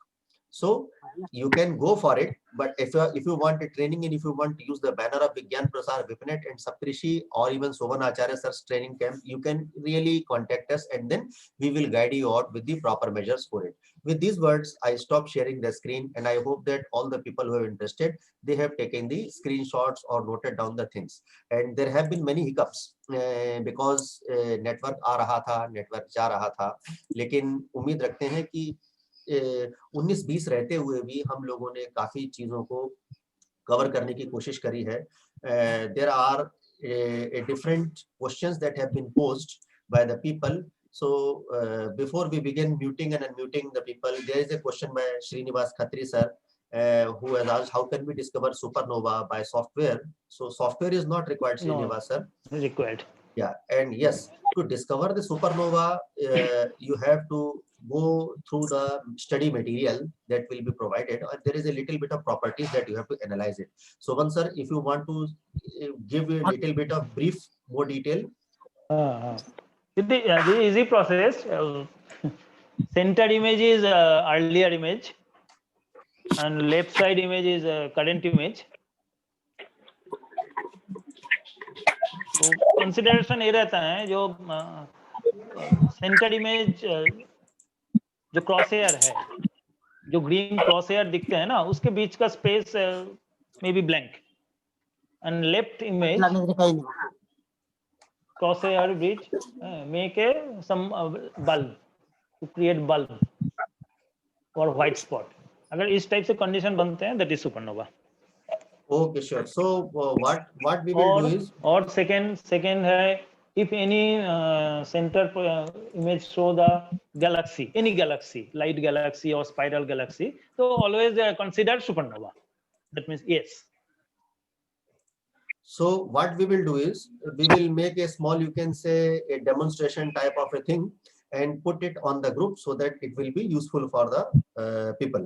So you can go for it, but if you want a training, and if you want to use the banner of Vigyan Prasar, Vipnet and Saptarishi, or even Sovan Acharya sir's training camp, you can really contact us, and then we will guide you out with the proper measures for it. With these words, I stop sharing the screen, and I hope that all the people who are interested, they have taken the screenshots or noted down the things. And there have been many hiccups because network आ रहा था, network जा रहा था, लेकिन उम्मीद रखते हैं कि 19-20 रहते हुए भी हम लोगों ने काफी चीजों को कवर करने की कोशिश करी है। There are different questions that have been posed by the people. So before we begin muting and unmuting the people, there is a question by Srinivas Khatri sir, who has asked, how can we discover supernova by software? So software is not required, Srinivas sir. Required. Yeah, and yes, to discover the supernova, you have to go through the study material that will be provided, and there is a little bit of properties that you have to analyze it. So, one sir, if you want to give a little bit of brief, more detail. The easy process. Center image is earlier image, and left side image is current image. तो consideration ये रहता है, जो centre image जो cross hair है, जो green cross hair दिखते हैं ना, उसके बीच का space may be blank, and left image cross hair bridge make a some bulb to create bulb or white spot. अगर इस टाइप से कंडीशन बनते हैं, that is supernova. Okay, sure. So what we will do is, और second है, if any center image show the galaxy, any galaxy, light galaxy or spiral galaxy, so always consider supernova. That means yes. so what we will do is, we will make a small, you can say, a demonstration type of a thing and put it on the group so that it will be useful for the people.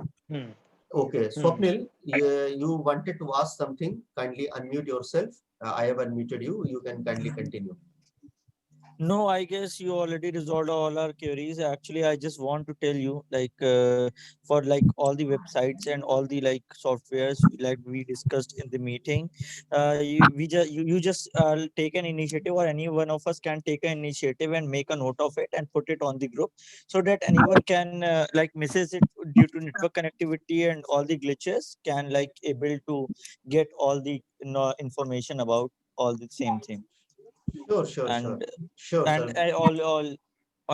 Okay, Swapnil, you wanted to ask something. Kindly unmute yourself. I have unmuted you. You can kindly continue. No, I guess you already resolved all our queries. Actually, I just want to tell you, like, for like all the websites and all the like softwares, like we discussed in the meeting, you just take an initiative, or any one of us can take an initiative and make a note of it and put it on the group, so that anyone can like misses it due to network connectivity and all the glitches, can like able to get all the information about all the same thing. Sure, And sure, and sir. I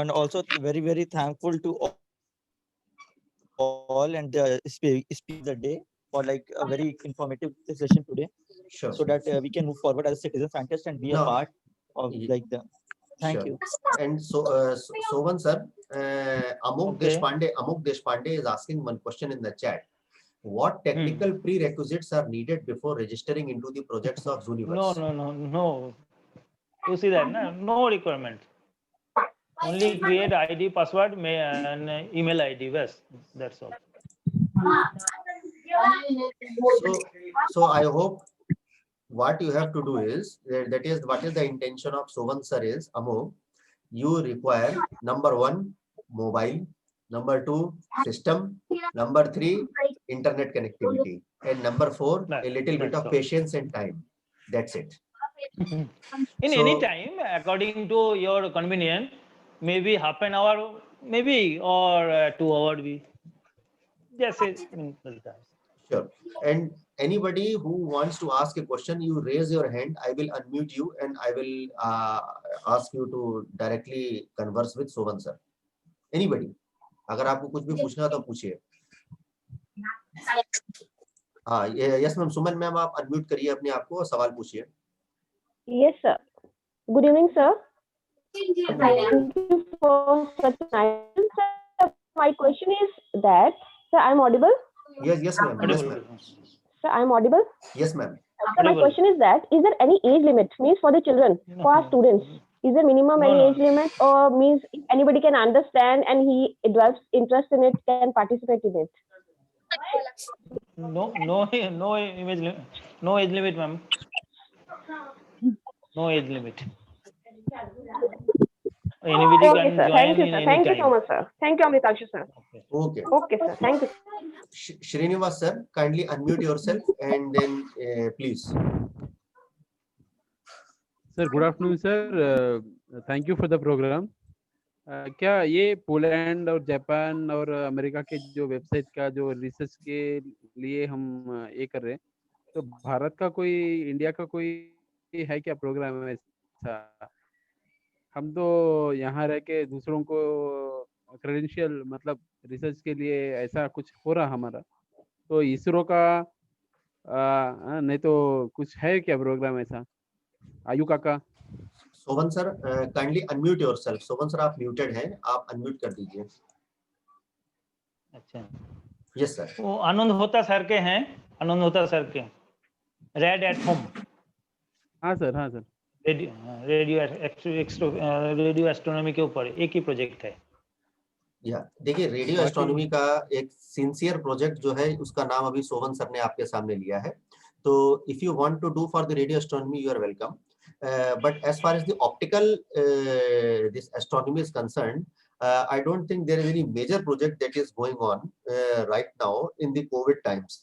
and also very thankful to all and speak the day for like a very informative session today, Sure. so that we can move forward as a citizen scientist and be a No. part of like the. Thank Sure. you. And so, Sovan sir, Amok Okay. Deshpande is asking one question in the chat. What technical prerequisites are needed before registering into the projects of Zooniverse? No. You see that? No requirement. Only create ID, password, and email ID. Best. That's all. So I hope what you have to do is, that is what is the intention of Sovan sir is, Amok, you require number 1 mobile, number 2 system, number 3 internet connectivity, and number 4 a little bit of patience and time. That's it. In So- any time, according to your convenience, maybe half an hour, maybe, or 2 hours. Yes, Sure. And anybody who wants to ask a question, you raise your hand. I will unmute you and I will ask you to directly converse with Sovan sir. Anybody? अगर आपको कुछ भी पूछना है तो पूछिए. हाँ, yes ma'am. सुमन ma'am, आप अनम्यूट करिए अपने आप को और सवाल पूछिए. Yes, sir. Good evening, sir. Thank you for such a nice. Sir, my question is that, sir, I'm audible? Yes, ma'am. Yes, ma'am. Sir, I'm audible? Yes, ma'am. Sir, my question is that, is there any age limit, means for the children, for our students? Is there minimum any age limit, or means anybody can understand and he develops interest in it, can participate in it? No age limit, ma'am. No age limit. Anybody Okay, can sir. join Thank you, in sir. any Thank you time. so much, sir. Thank you, Amritakshu, sir. Okay. Okay, sir. Thank you. Srinivas sir, kindly unmute yourself and then please. Sir, good afternoon, sir. Thank you for the program. क्या ये Poland और Japan और America के जो website का जो research के लिए हम ये कर रहे हैं, तो भारत का कोई, इंडिया का कोई है क्या प्रोग्राम ऐसा? हम तो यहाँ रह के दूसरों को क्रेडेंशियल मतलब रिसर्च के लिए ऐसा कुछ हो रहा हमारा, तो इसरो का नहीं तो कुछ है क्या प्रोग्राम ऐसा? आयु काका. सोवन सर, काइंडली अनम्यूट योरसेल्फ. सोवन सर, आप म्यूटेड हैं, आप अनम्यूट कर दीजिए. अच्छा. Yes sir. वो आनंद होता सर के हैं, आनंद होता सर के रेड एट होम. हाँ सर. रेडियो एस्ट्रोनॉमी के ऊपर एक ही प्रोजेक्ट है. या देखिए, रेडियो एस्ट्रोनॉमी का एक सिंसियर प्रोजेक्ट जो है, उसका नाम अभी सोवन सर ने आपके सामने लिया है. तो if you want to do for the radio astronomy, you are welcome. But as far as the optical this astronomy is concerned, I don't think there is any major project that is going on right now in the COVID times.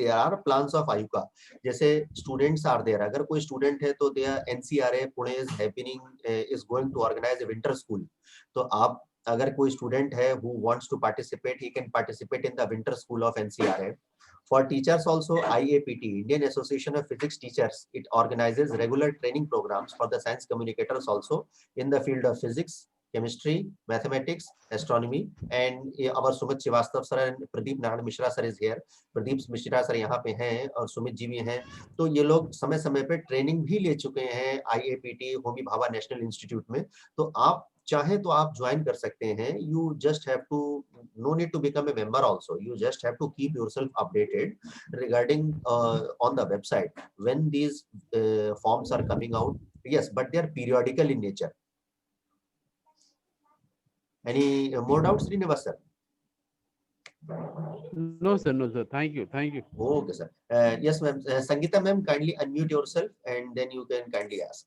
There are plans of AYUKA. जैसे students are there. अगर कोई student है तो there NCRA Pune is going to organize a winter school. तो आप अगर कोई student है who wants to participate, he can participate in the winter school of NCRA. For teachers also, IAPT, Indian Association of Physics Teachers, it organizes regular training programs for the science communicators also in the field of physics, chemistry, mathematics, astronomy, and our Sumit Srivastava sir and Pradeep Narayan Mishra sir is here. Pradeep Mishra sir यहाँ पे हैं और सुमित जी भी हैं, तो ये लोग समय समय पे ट्रेनिंग भी ले चुके हैं IAPT Homi Bhabha national institute में। तो आप चाहे तो आप ज्वाइन कर सकते हैं। You just have to, no need to become a member also, you just have to keep yourself updated regarding on the website when these forms are coming out. Yes, but they are periodical in nature. Any more doubts Srinivas sir? No sir, no sir, thank you, thank you. Okay sir. Yes ma'am. Sangeeta ma'am, kindly unmute yourself and then you can kindly ask.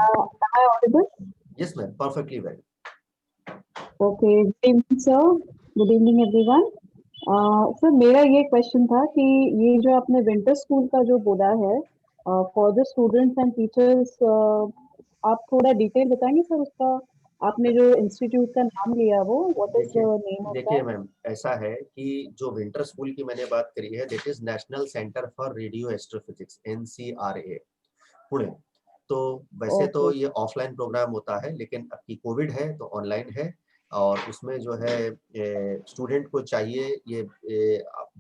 Am I audible? Yes ma'am, perfectly well. Okay, good evening sir. Good evening everyone. Sir मेरा ये question था कि ये जो आपने winter school का जो बोला है for the students and teachers, आप थोड़ा डिटेल बताएंगे सर उसका? आपने जो इंस्टीट्यूट का नाम लिया वो what is the name of देखिए दैट? मैम, ऐसा है कि जो विंटर स्कूल की मैंने बात करी है, that is national centre for radio astrophysics, NCRA, Pune. तो वैसे तो ये ऑफलाइन प्रोग्राम होता है, लेकिन अब की कोविड है तो ऑनलाइन है। और उसमें जो है स्टूडेंट को चाहिए ये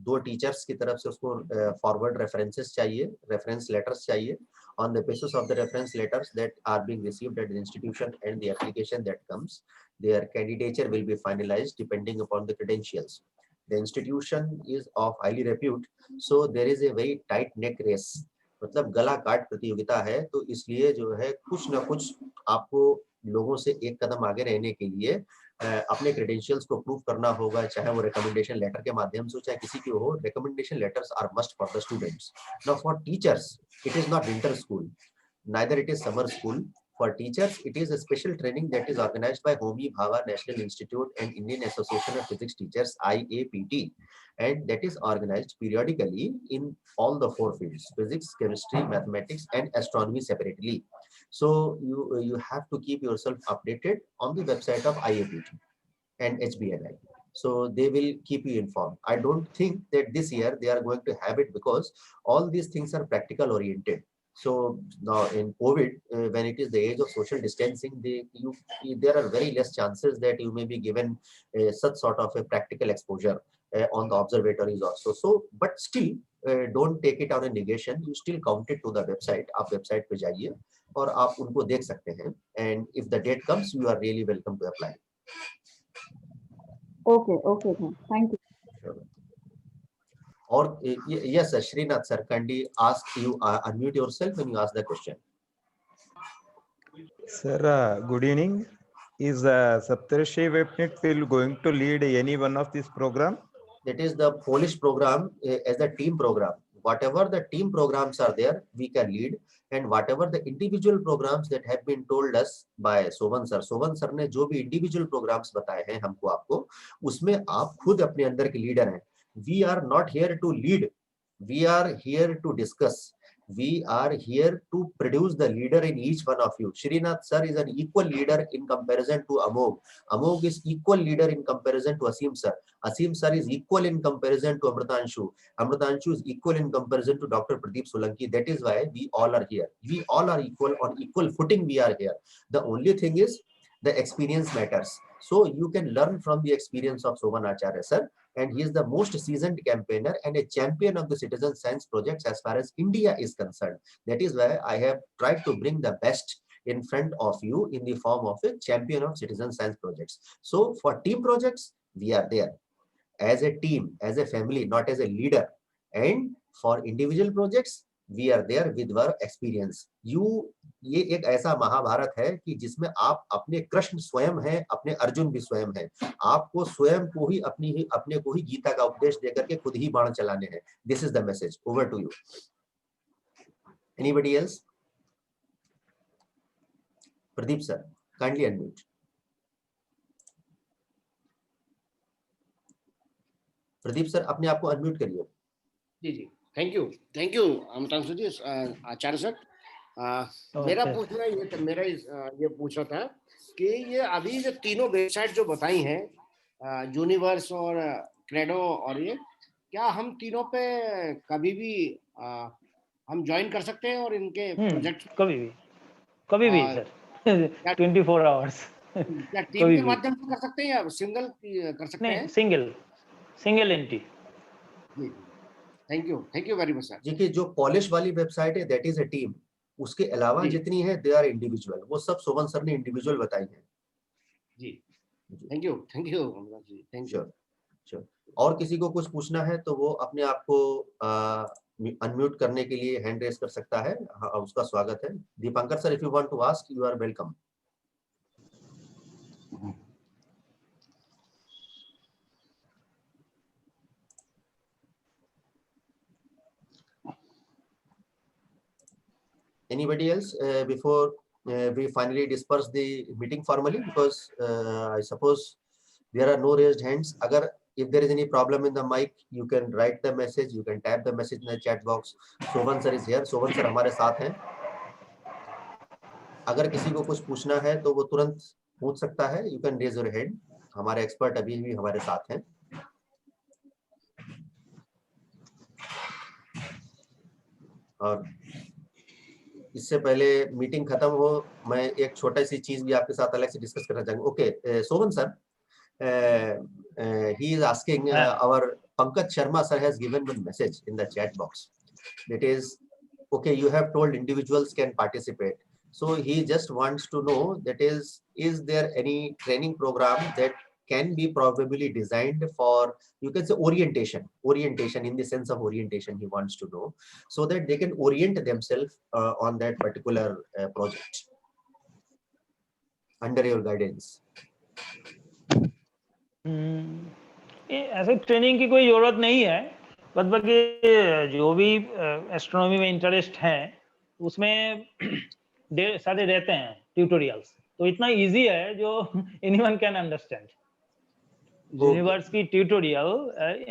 2 टीचर्स की तरफ से उसको फॉरवर्ड रेफरेंसेस चाहिए, रेफरेंस लेटर्स चाहिए। On the basis of the reference letters that are being received at the institution and the application that comes, their candidature will be finalized depending upon the credentials. The institution is of highly repute, so there is a very tight neck race. मतलब गला काट प्रतियोगिता है, तो इसलिए जो है कुछ ना कुछ आपको लोगों से एक कदम आगे रहने के लिए अपने क्रेडेंशियल्स को प्रूव करना होगा, चाहे वो रिकमेंडेशन लेटर के माध्यम से, चाहे किसी की हो। Recommendation letters are must for the students. Now for teachers it is not winter school, neither it is summer school. For teachers, it is a special training that is organized by Homi Bhabha National Institute and Indian Association of Physics Teachers, IAPT, and that is organized periodically in all the 4 fields: physics, chemistry, mathematics, and astronomy separately. So you have to keep yourself updated on the website of IAPT and HBNI. So they will keep you informed. I don't think that this year they are going to have it, because all these things are practical oriented. So now in COVID, when it is the age of social distancing, there are very less chances that you may be given such sort of a practical exposure on the observatories also. So, but still, don't take it on a negation. You still count it to the website. आप website पे जाइए और आप उनको देख सकते हैं. And if the date comes, you are really welcome to apply. Okay, thank you. Sure. Or yes, Srinath sir, kindly ask you unmute yourself when you ask the question. Sir, good evening. Is Saptarshi Webnet will going to lead any one of this program? That is the Polish program as a team program. Whatever the team programs are there, we can lead, and whatever the individual programs that have been told us by Sovan sir ने जो भी individual programs बताए हैं हमको आपको, उसमें आप खुद अपने अंदर के लीडर हैं। We are not here to lead. We are here to discuss. We are here to produce the leader in each one of you. Srinath sir is an equal leader in comparison to Amog. Amog is equal leader in comparison to Asim sir. Asim sir is equal in comparison to Amritanshu. Amritanshu is equal in comparison to Dr. Pradeep Solanki. That is why we all are here. We all are equal, on equal footing we are here. The only thing is the experience matters. So you can learn from the experience of Sovan Acharya sir. And he is the most seasoned campaigner and a champion of the citizen science projects as far as India is concerned. That is why I have tried to bring the best in front of you in the form of a champion of citizen science projects. So for team projects, we are there as a team, as a family, not as a leader. And for individual projects, we are there with our experience. ये एक ऐसा महाभारत है कि जिसमें आप अपने कृष्ण स्वयं हैं, अपने अर्जुन भी स्वयं हैं। आपको स्वयं को ही अपने को ही गीता का उपदेश देकर के खुद ही बाण चलाने हैं। This is the message. Over to you. Anybody else? Pradeep sir, kindly unmute. Pradeep sir, अपने आप को अनम्यूट करिए। जी, thank you Amritanshu ji, Acharya sir. मेरा पूछना ये था, मेरा ये पूछना था कि ये अभी जो तीनों वेबसाइट जो बताई हैं, यूनिवर्स और क्रेडो और ये, क्या हम तीनों पे कभी भी हम ज्वाइन कर सकते हैं और इनके प्रोजेक्ट कभी भी सर 24 आवर्स क्या टीम के माध्यम से कर सकते हैं या सिंगल कर सकते हैं? Single entry. Thank you very much sir. जी, कि जो पॉलिश वाली वेबसाइट है दैट इज अ टीम, उसके अलावा जितनी है दे आर इंडिविजुअल, वो सब शोभन सर ने इंडिविजुअल बताई है। जी थैंक यू जी, थैंक यू। श्योर। और किसी को कुछ पूछना है तो वो अपने आप को अनम्यूट करने के लिए हैंड रेज कर सकता है। हाँ, उसका स्वागत है। Dipankar sir, if you want to ask, you are welcome. Anybody else before we finally disperse the meeting formally, because I suppose there are no raised hands. Agar if there is any problem in the mic, you can write the message, you can type the message in the chat box. Sovan sir is here. Sovan sir हमारे साथ हैं। अगर किसी को कुछ पूछना है तो वो तुरंत पूछ सकता है। You can raise your hand. हमारे एक्सपर्ट अभी भी हमारे साथ हैं। और इससे पहले मीटिंग खत्म हो, मैं एक छोटा सी चीज भी आपके साथ अलग से डिस्कस करना चाहूंगा। Okay, Sovan sir, he is asking, our Pankaj Sharma sir has given one message in the chat box. That is, okay, you have told individuals can participate. So he just wants to know, that is there any training program that can be probably designed for, you can say, orientation in the sense of orientation he wants to know, so that they can orient themselves on that particular project under your guidance. ऐसे training की कोई जरूरत नहीं है, बस बाकी जो भी एस्ट्रोनॉमी में इंटरेस्ट है उसमें सारे रहते हैं ट्यूटोरियल्स, तो इतना इजी है जो एनीवन कैन अंडरस्टैंड। यूनिवर्स की tutorial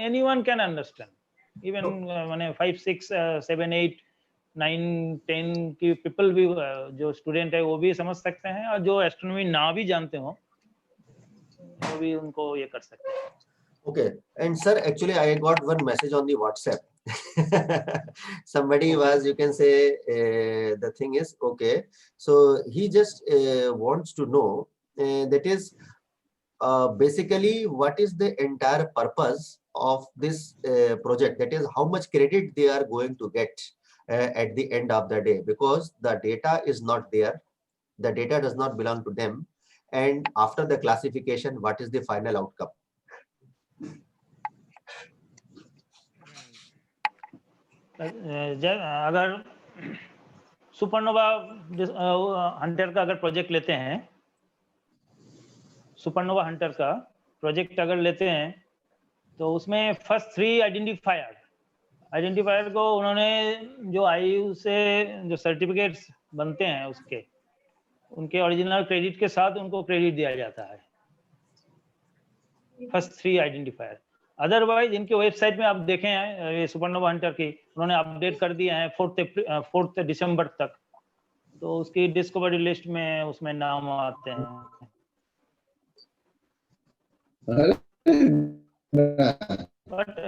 anyone can understand, even माने 5 6 7 8 9 10 की पीपल भी, जो स्टूडेंट है वो भी समझ सकते हैं, और जो एस्ट्रोनॉमी ना भी जानते हो वो भी उनको ये कर सकते हैं। Okay, and sir, actually I got one message on the WhatsApp. Somebody was, you can say, the thing is, okay, so he just wants to know, that is basically what is the entire purpose of this project, that is how much credit they are going to get at the end of the day, because the data is not there, the data does not belong to them, and after the classification, what is the final outcome? अगर supernova Hunter का अगर project लेते हैं, supernova Hunter का project अगर लेते हैं, तो उसमें फर्स्ट 3 आइडेंटिफायर को उन्होंने जो आईयू से जो सर्टिफिकेट्स बनते हैं उनके ओरिजिनल क्रेडिट के साथ उनको क्रेडिट दिया जाता है, फर्स्ट 3 आइडेंटिफायर। अदरवाइज इनके वेबसाइट में आप देखें हैं, ये सुपरनोवा हंटर की उन्होंने अपडेट कर दिया है 4 दिसंबर तक, तो उसकी डिस्कवरी लिस्ट में उसमें नाम आते हैं। But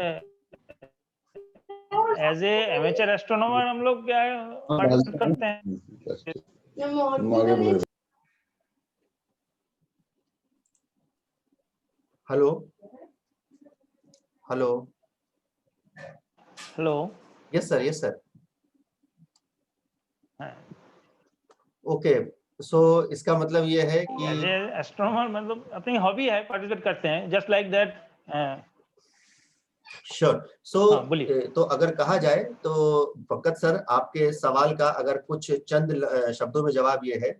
as a amateur astronomer हम लोग क्या पार्टिसिपेट करते हैं। Hello hello hello, yes sir okay, so इसका मतलब ये है कि एज ए एस्ट्रोनॉमर मतलब अपनी हॉबी है, पार्टिसिपेट करते हैं, जस्ट लाइक दैट। श्योर। सो तो अगर कहा जाए तो पंकज सर, आपके सवाल का अगर कुछ चंद शब्दों में जवाब ये है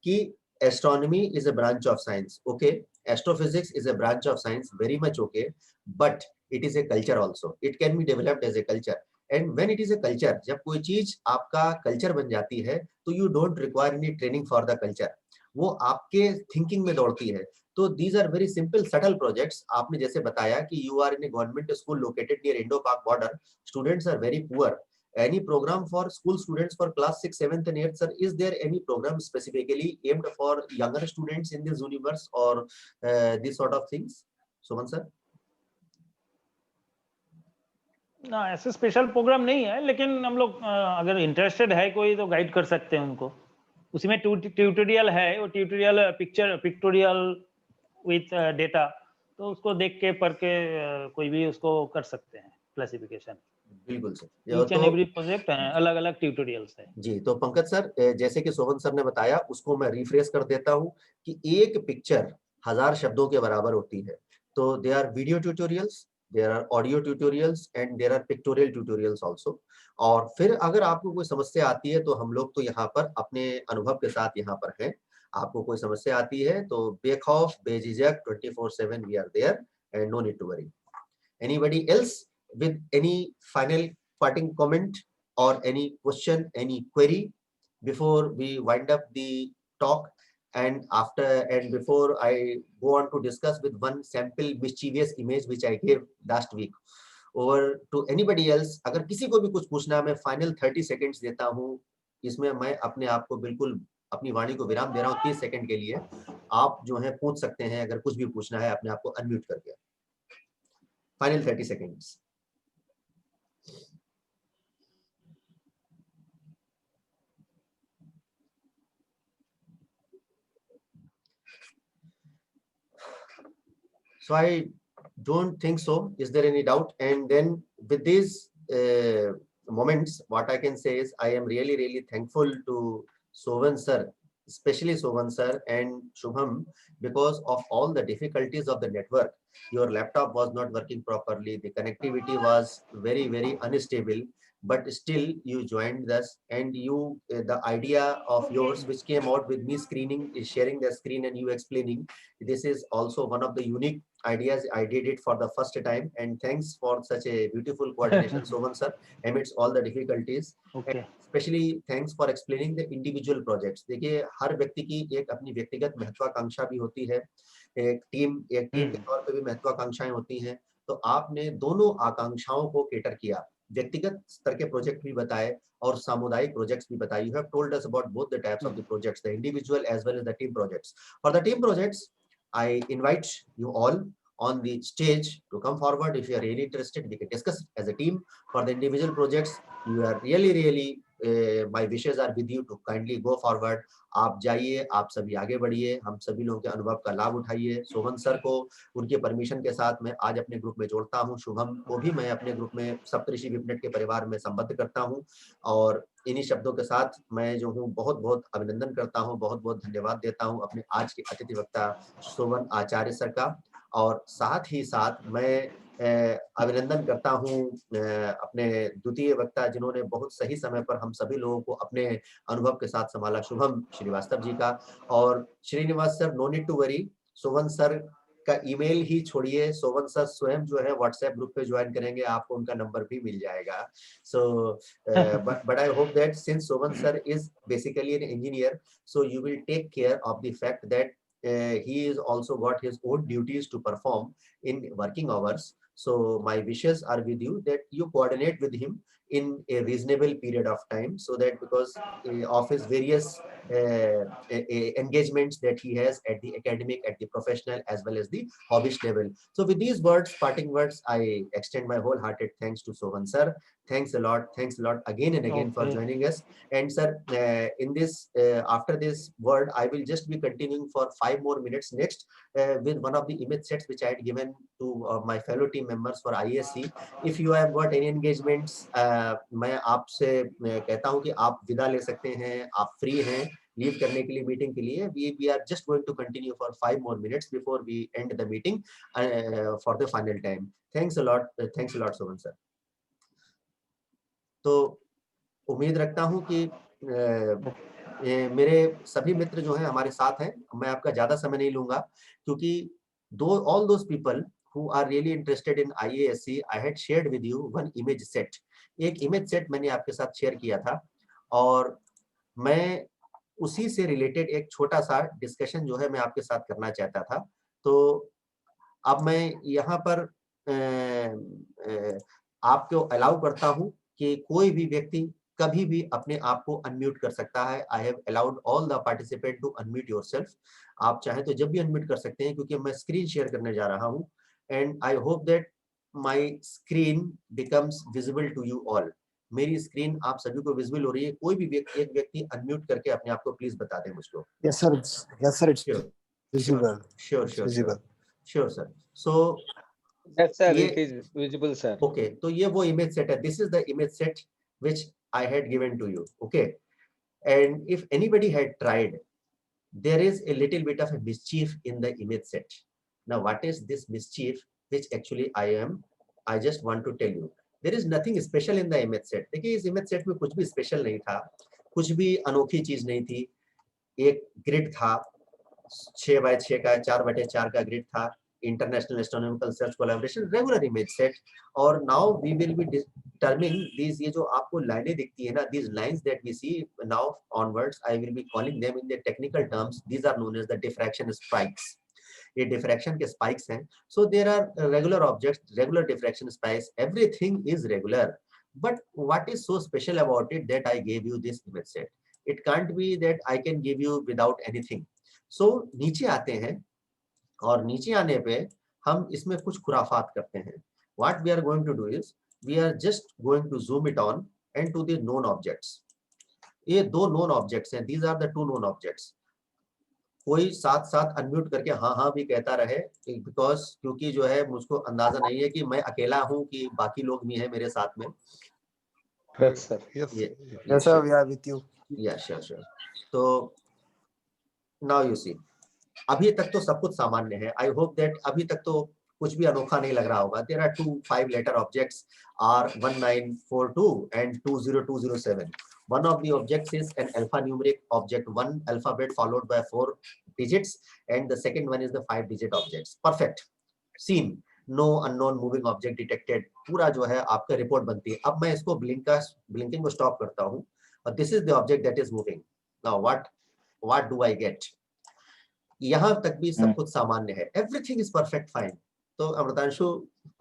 कि astronomy is a branch of science, okay, astrophysics is a branch of science, very much okay, but it is a culture also, it can be developed as a culture, and when it is a culture, जब कोई चीज आपका culture बन जाती है तो you don't require any training for the culture, वो आपके थिंकिंग में दौड़ती है। तो these are very simple subtle projects। आपने जैसे बताया कि you are in a government school located near Indo-Pak border, students are very poor any program for school students for class 6, 7th and 8th, sir? Is there any program specifically aimed for younger students in this universe or this sort of things? Suman sir? ना ऐसे special programme नहीं है, लेकिन हम लोग अगर interested है कोई तो गाइड कर सकते हैं उनको। उसी में ट्यूटोरियल है, वो ट्यूटोरियल पिक्टोरियल विथ डेटा, तो उसको देख के पढ़ के कोई भी उसको कर सकते हैं क्लासिफिकेशन। बिल्कुल sir, each and every project है, अलग अलग ट्यूटोरियल्स है जी। तो पंकज सर, जैसे कि शोभन सर ने बताया, उसको मैं रिफ्रेश कर देता हूँ कि एक पिक्चर 1000 शब्दों के बराबर होती है। तो they are video tutorials, there are audio tutorials and there are pictorial tutorials also. और फिर अगर आपको कोई समस्या आती है तो हम लोग तो यहाँ पर अपने अनुभव के साथ यहाँ पर हैं। आपको कोई समस्या आती है तो बेखौफ बेझिझक 24/7 we are there and no need to worry. Anybody else with any final parting comment or any question, any query before we wind up the talk? And before I go on to discuss with one sample mischievous image which I gave last week, over to anybody else, अगर किसी को भी कुछ पूछना है, मैं final 30 seconds देता हूँ। इसमें मैं अपने आप को बिल्कुल अपनी वाणी को विराम दे रहा हूँ 30 सेकंड के लिए। आप जो है पूछ सकते हैं, अगर कुछ भी पूछना है अपने आप को अनम्यूट करके। Final 30 seconds. So I don't think so. Is there any doubt? And then with these moments, what I can say is I am really, really thankful to Sovan sir, especially Sovan sir and Shubham, because of all the difficulties of the network. Your laptop was not working properly, the connectivity was very, very unstable, but still you joined us, and you the idea of yours which came out with me screening is sharing the screen and you explaining, this is also one of the unique ideas. I did it for the first time, and thanks for such a beautiful coordination Sovan sir amidst all the difficulties. Okay. Especially thanks for explaining the individual projects. देखिए हर व्यक्ति की एक अपनी व्यक्तिगत महत्वाकांक्षा भी होती है, एक टीम के तौर पे भी महत्वाकांक्षाएं होती हैं। तो आपने दोनों आकांक्षाओं को केटर किया, व्यक्तिगत स्तर के प्रोजेक्ट भी बताए और सामुदायिक प्रोजेक्ट्स भी बताए। You have told us about both the types of the projects, the individual as well as the team projects. For the team projects, I invite you all on the stage to come forward. If you are really interested, we can discuss as a team. For the individual projects, you are really my wishes are with you to kindly go forward. आप जाइए, आप सभी आगे बढ़िए, हम सभी लोगों के अनुभव का लाभ उठाइए। सोवन सर को उनके परमिशन के साथ मैं आज अपने ग्रुप में जोड़ता हूँ, शुभम को भी मैं अपने ग्रुप में सप्तऋषि विपनेट के परिवार में संबद्ध करता हूँ। और इन्हीं शब्दों के साथ मैं जो हूँ बहुत बहुत अभिनंदन करता हूँ, बहुत बहुत धन्यवाद देता हूँ अपने आज के अतिथि वक्ता सोवन आचार्य सर का। और साथ ही साथ मैं अभिनंदन करता हूँ अपने द्वितीय वक्ता जिन्होंने बहुत सही समय पर हम सभी लोगों को अपने अनुभव के साथ संभाला, शुभम श्रीवास्तव जी का। और Srinivas sir, no need to worry, Sovan sir का ईमेल ही छोड़िए, सोवन सर स्वयं जो है व्हाट्सएप ग्रुप पे ज्वाइन करेंगे, आपको उनका नंबर भी मिल जाएगा। सो but I hope that since Sovan sir is basically an engineer, so you will take care of the fact that he is also got his own duties to perform in working hours. So my wishes are with you that you coordinate with him in a reasonable period of time, so that because of his various engagements that he has at the academic, at the professional, as well as the hobbyist level. So with these words, parting words, I extend my wholehearted thanks to Sovan sir. Thanks a lot again and again for joining us. And sir, in this after this word, I will just be continuing for 5 more minutes next with one of the image sets which I had given to my fellow team members for ISC. If you have got any engagements, मैं आपसे कहता हूँ कि आप विदा ले सकते हैं, आप फ्री हैं लीव करने के लिए मीटिंग के लिए। We are just going to continue for 5 more minutes before we end the meeting for the final time. Thanks a lot, Sovan sir. तो उम्मीद रखता हूँ कि मेरे सभी मित्र जो हैं हमारे साथ हैं। मैं आपका ज्यादा समय नहीं लूंगा क्योंकि all those people who are really interested in IASC, I had shared with you one image set. एक इमेज सेट मैंने आपके साथ शेयर किया था और मैं उसी से रिलेटेड एक छोटा सा डिस्कशन जो है मैं आपके साथ करना चाहता था। तो अब मैं यहाँ पर आपको अलाउ करता हूँ कि कोई भी व्यक्ति कभी भी अपने आप को अनम्यूट कर सकता है। I have allowed all the participant to unmute yourself. आप चाहें तो जब भी अनम्यूट कर सकते हैं, क्योंकि मैं स्क्रीन शेयर करने जा रहा हूं and I hope that my screen becomes visible to you all. मेरी स्क्रीन आप सभी को विजिबल हो रही है। कोई भी व्यक्ति, एक व्यक्ति अनम्यूट करके अपने आप को प्लीज बता दें मुझको। Yes, sir. Yes, sir. It's visible. Sure It's sure visible. Sure sir. So Yes, sir. ये It is visible, sir. Okay, तो ये वो इमेज सेट है। This is the image set which I had given to you. Okay, and if anybody had tried, there is a little bit of a mischief in the image set. Now what is this mischief which actually I just want to tell you. There is nothing special in the image set. देखिए इस image set में कुछ भी special नहीं था, कुछ भी अनोखी चीज नहीं थी। एक ग्रिड था 6x6 का, 4x4 का ग्रिड था, international astronomical search collaboration, regular image set. और now we will be determining this, ये जो आपको लाइनें दिखती है ना, these lines that we see now onwards, I will be calling them in the technical terms, these are known as the diffraction spikes. ये diffraction के spikes हैं। So there are regular objects, regular diffraction spikes, everything is regular. But what is so special about it that I gave you this image set? It can't be that I can give you without anything. So नीचे आते हैं और नीचे आने पे हम इसमें कुछ खुराफात करते हैं। What we are going to do is we are just going to zoom it on and to the known objects. ये दो known objects हैं, these are the two known objects. कोई साथ साथ अनम्यूट करके हाँ हाँ भी कहता रहे, बिकॉज क्योंकि जो है मुझको अंदाजा नहीं है कि मैं अकेला हूँ कि बाकी लोग भी हैं मेरे साथ में। Yes, sir. Yes, sir. We are with you. Yeah, sure. तो now you see, अभी तक तो सब कुछ सामान्य है। आई होप दैट अभी तक तो कुछ भी अनोखा नहीं लग रहा होगा। There are 2 5-letter objects are 1942 and 20207. One of the objects is an alphanumeric object, 1 alphabet followed by 4 digits, and the second one is the 5-digit objects. Perfect. Seen. No unknown moving object detected. पूरा जो है आपका report बनती है। अब मैं इसको blinking को स्टॉप करता हूँ और this is the object that is moving. Now what do I get? यहाँ तक भी सब कुछ सामान्य है। Everything is perfect fine. तो अमृतांशु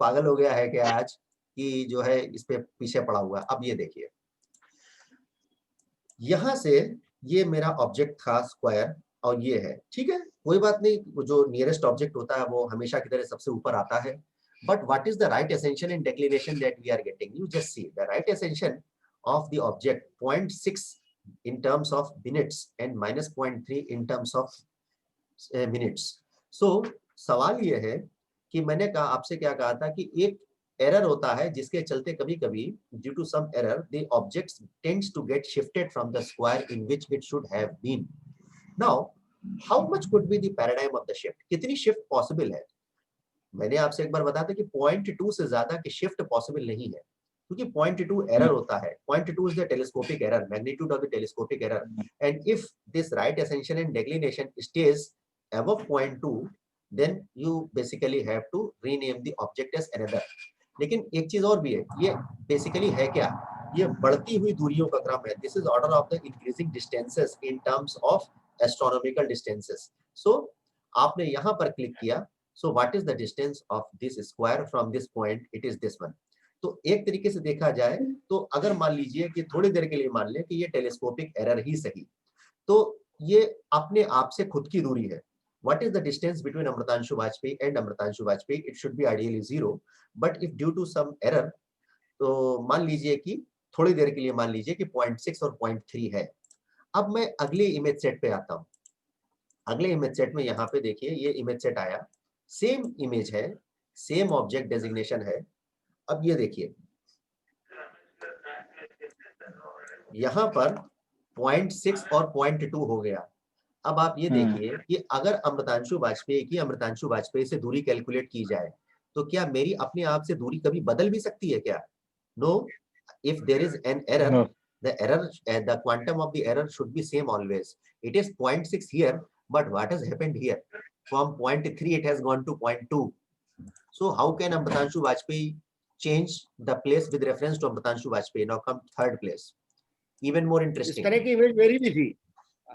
पागल हो गया है कि आज कि जो है इस पे पीछे पड़ा हुआ। अब ये देखिए, यहां से ये मेरा ऑब्जेक्ट था स्क्वायर और ये है, ठीक है, कोई बात नहीं। जो नियरेस्ट ऑब्जेक्ट होता है वो हमेशा की तरह सबसे ऊपर आता है। But what is the right ascension and declaration that we are getting? You just see the right ascension of the object 0.6 in terms of minutes and -0.3 in terms of minutes. So सवाल ये है कि मैंने कहा आपसे क्या कहा था कि एक एरर होता है जिसके चलते कभी-कभी due to some error the objects tends to get shifted from the square in which it should have been. Now how much could be the paradigm of the shift? कितनी शिफ्ट पॉसिबल है? मैंने आपसे एक बार बताया था कि 0.2 से ज्यादा की शिफ्ट पॉसिबल नहीं है, क्योंकि 0.2 एरर होता है। 0.2 is the telescopic error, magnitude of the telescopic error, and if this right ascension and declination stays above 0.2, then you basically have to rename the object as another. लेकिन एक चीज और भी है, ये बेसिकली है क्या? ये बढ़ती हुई दूरियों का क्रम है। This is order of the increasing distances in terms of astronomical distances. So आपने यहाँ पर क्लिक किया, so what is the distance of this square from this point? It is this one. तो एक तरीके से देखा जाए तो अगर मान लीजिए कि थोड़ी देर के लिए मान लें कि ये टेलीस्कोपिक एरर ही सही, तो ये अपने आप से खुद की दूरी है। What is the distance between Amritashu Vajpayee and Amritashu Vajpayee? It should be ideally 0, but if due to some error, तो मान लीजिए कि थोड़ी देर के लिए मान लीजिए कि 0.6 और 0.3 है। अब मैं अगले इमेज सेट पे आता हूँ। अगले इमेज सेट में यहाँ पे देखिए ये इमेज सेट आया, सेम इमेज है, सेम ऑब्जेक्ट डेजिग्नेशन है। अब ये देखिए यहाँ पर 0.6 और 0.2 हो गया। अब आप ये देखिए कि अगर अमृतांशु वाजपेयी से दूरी कैलकुलेट की जाए तो क्या मेरी अपने आप से दूरी कभी बदल भी सकती है क्या? No, if there is an error, the quantum of the error should be same always. It is 0.6 here, but what has happened here? From 0.3 it has gone to 0.2. So how can Amritashu Vajpayee change the place with reference to Amritashu Vajpayee? Now come third place. Even more interesting. इस तरह की image मेरी भी थी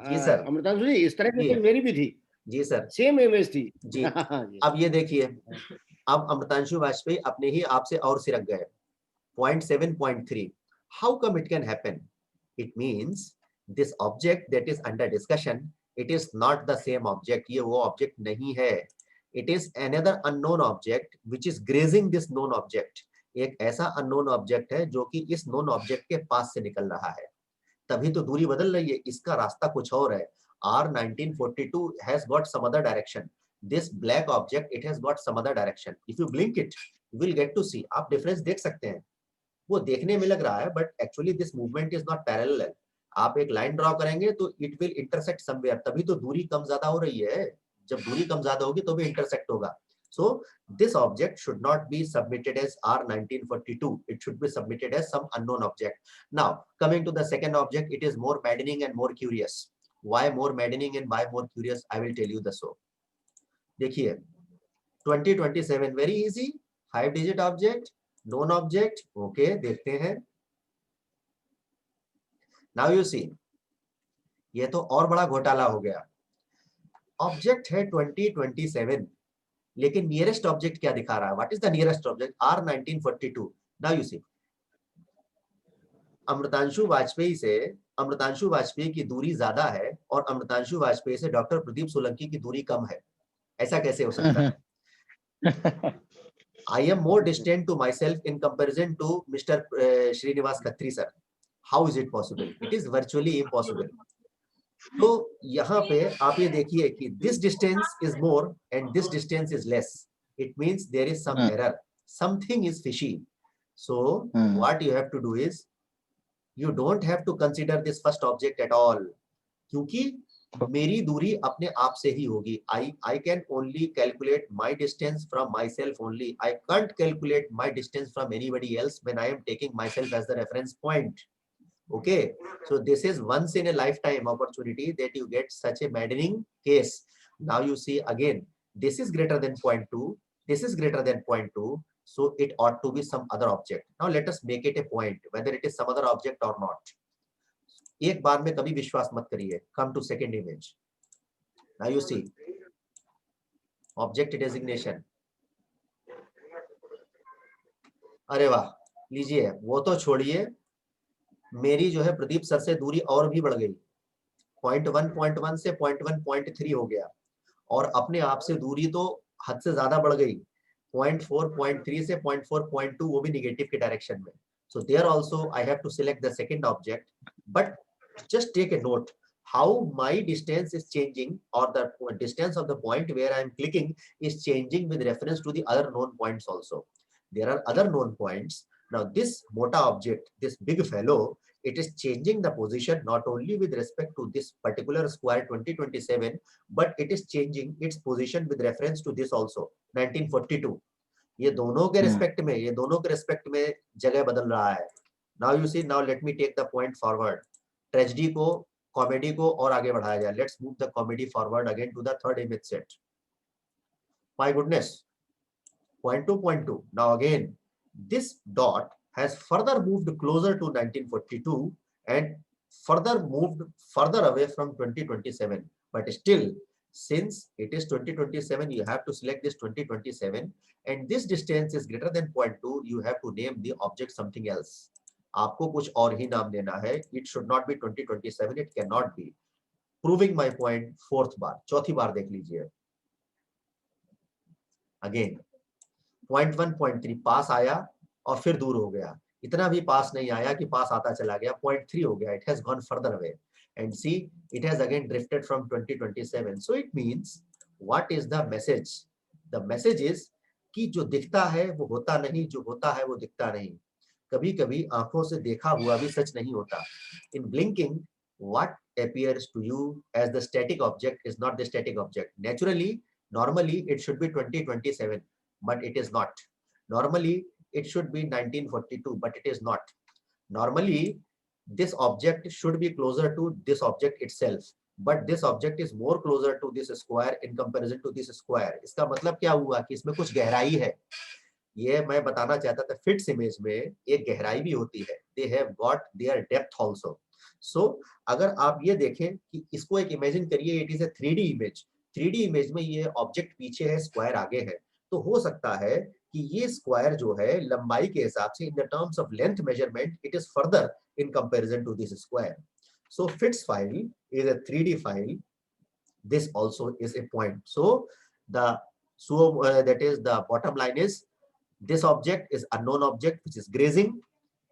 जी sir. Amritanshu जी, इस तरह की image मेरी भी थी जी सर, सेम इमेज थी जी। अब ये देखिए, अब अमृतांशु वाजपेयी अपने ही आप से और सिरक गए 0.7 0.3। How come it can happen? It means this object that is under discussion, it is not the same object. ये वो object नहीं है. It is another unknown object which is grazing this known object. एक ऐसा unknown object है जो कि इस known object के पास से निकल रहा है. तभी तो दूरी बदल रही है. इसका रास्ता कुछ और है. R1942 has got some other direction. This black object, it has got some other direction. If you blink it, you will get to see. आप difference देख सकते हैं. वो देखने में लग रहा है, but actually this movement is not parallel. आप एक लाइन ड्रॉ करेंगे तो it will intersect somewhere. तभी तो दूरी कम ज्यादा हो रही है. जब दूरी कम ज्यादा होगी तो भी intersect होगा. So this object should not be submitted as R1942. It should be submitted as some unknown object. Now coming to the second object, it is more maddening and more curious. Why more maddening and why more curious? I will tell you the so. देखिए 2027 very easy, 5-digit object, known object. Okay, देखते हैं. Now you see, ये तो और बड़ा घोटाला हो गया. ऑब्जेक्ट है 2027, लेकिन नियरेस्ट ऑब्जेक्ट क्या दिखा रहा है? What is the nearest object? R1942. Now you see, Amritanshu Vajpayee की दूरी ज्यादा है और अमृतांशु वाजपेयी से डॉक्टर प्रदीप सोलंकी की दूरी कम है. ऐसा कैसे हो सकता है? I am more distant to myself in comparison to Mr. Srinivas Khatri sir. How is it possible? It is virtually impossible. तो यहाँ पे आप ये देखिए कि this distance is more and this distance is less. It means there is some error. Something is fishy. So what you have to do is, you don't have to consider this first object at all. क्योंकि मेरी दूरी अपने आप से ही होगी. I can only calculate my distance from myself only. I can't calculate my distance from anybody else when I am taking myself as the reference point. Okay, so this is once in a lifetime opportunity that you get such a maddening case. Now you see again, this is greater than 0.2, this is greater than 0.2, so it ought to be some other object. Now let us make it a point whether it is some other object or not. एक बार में कभी विश्वास मत करिए. Come to second image. Now you see, object designation. अरे वाह, लीजिए, वो तो छोड़िए, मेरी जो है प्रदीप सर से दूरी और भी बढ़ गई. 0.1 से 0.1.3 हो गया और अपने आप से दूरी तो हद से ज्यादा बढ़ गई. 0.4.3 से 0.4.2 वो भी निगेटिव के डायरेक्शन में. So there also I have to select the second object, but just take a note how my distance is changing, or the distance of the point where I am clicking is changing with reference to the other known points also. There are other known points. Now this mota object, this big fellow, it is changing the position not only with respect to this particular square 2027, but it is changing its position with reference to this also 1942. ये दोनों के respect में जगह बदल रहा है. Now you see, now let me take the point forward. Tragedy को, comedy को और आगे बढ़ाया जाए. Let's move the comedy forward again to the third image set. My goodness, 0.2. Now again, this dot has further moved closer to 1942 and further moved further away from 2027. But still, since it is 2027, you have to select this 2027, and this distance is greater than 0.2. You have to name the object something else. आपको कुछ और ही नाम देना है. It should not be 2027. It cannot be. Proving my point fourth बार, चौथी बार देख लीजिए. Again, 0.1, 0.3 पास आया और फिर दूर हो गया. इतना भी पास नहीं आया कि पास आता चला गया. 0.3 हो गया. It has gone further away. And see, it has again drifted from 2027. So it means, what is the message? The message is कि जो दिखता है वो होता नहीं, जो होता है वो दिखता नहीं. कभी कभी आंखों से देखा हुआ भी सच नहीं होता. In blinking, what appears to you as the static object is not the static object. Normally it should be 2027, but it is not. Normally it should be 1942, but it is not. Normally this object should be closer to this object itself, but this object is more closer to this square in comparison to this square. इसका मतलब क्या हुआ कि इसमें कुछ गहराई है. ये मैं बताना चाहता था. फिट्स इमेज में एक गहराई भी होती है. They have got their depth also. So अगर आप ये देखें कि इसको एक इमेजिन करिए, it is a 3D image. 3D image में ये ऑब्जेक्ट पीछे है, स्क्वायर आगे है, तो हो सकता है कि ये स्क्वायर जो है लंबाई के हिसाब से in the terms of length measurement it is further in comparison to this square. So FITS file is a 3D file. This also is a point. So that is the bottom line is this object is unknown object which is grazing.